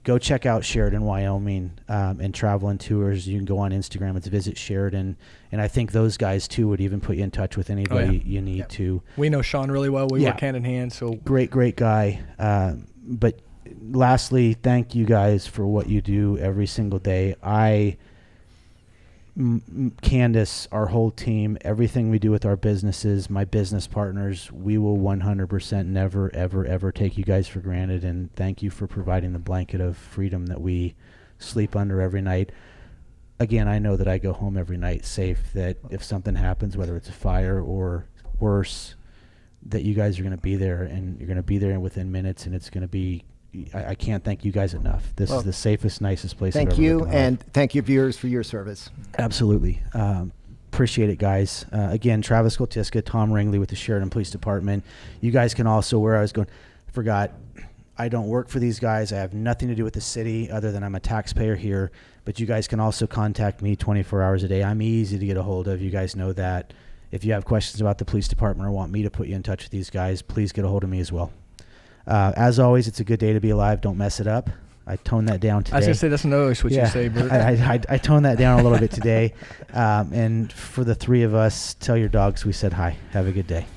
Go check out Sheridan, Wyoming, and Travel and Tours. You can go on Instagram. It's Visit Sheridan. And I think those guys, too, would even put you in touch with anybody you need to.
We know Sean really well. We work hand in hand. So
great guy. But lastly, thank you guys for what you do every single day. Candace, our whole team, everything we do with our businesses, my business partners, we will 100% never, ever, ever take you guys for granted. And thank you for providing the blanket of freedom that we sleep under every night. Again, I know that I go home every night safe, that if something happens, whether it's a fire or worse, that you guys are going to be there, and you're going to be there within minutes, and it's going to be, I can't thank you guys enough. This is the safest, nicest place I've ever
Thank you,
lived in my
and
life.
thank you, viewers, for your service.
Absolutely. Appreciate it, guys. Again, Travis Koltiska, Tom Ringley with the Sheridan Police Department. You guys can also, where I was going, I forgot, I don't work for these guys. I have nothing to do with the city other than I'm a taxpayer here. But you guys can also contact me 24 hours a day. I'm easy to get a hold of. You guys know that. If you have questions about the police department or want me to put you in touch with these guys, please get a hold of me as well. As always, it's a good day to be alive. Don't mess it up. I toned that down today.
I was going to say, that's another what you say, Bert.
I toned that down a little bit today. And for the three of us, tell your dogs we said hi. Have a good day.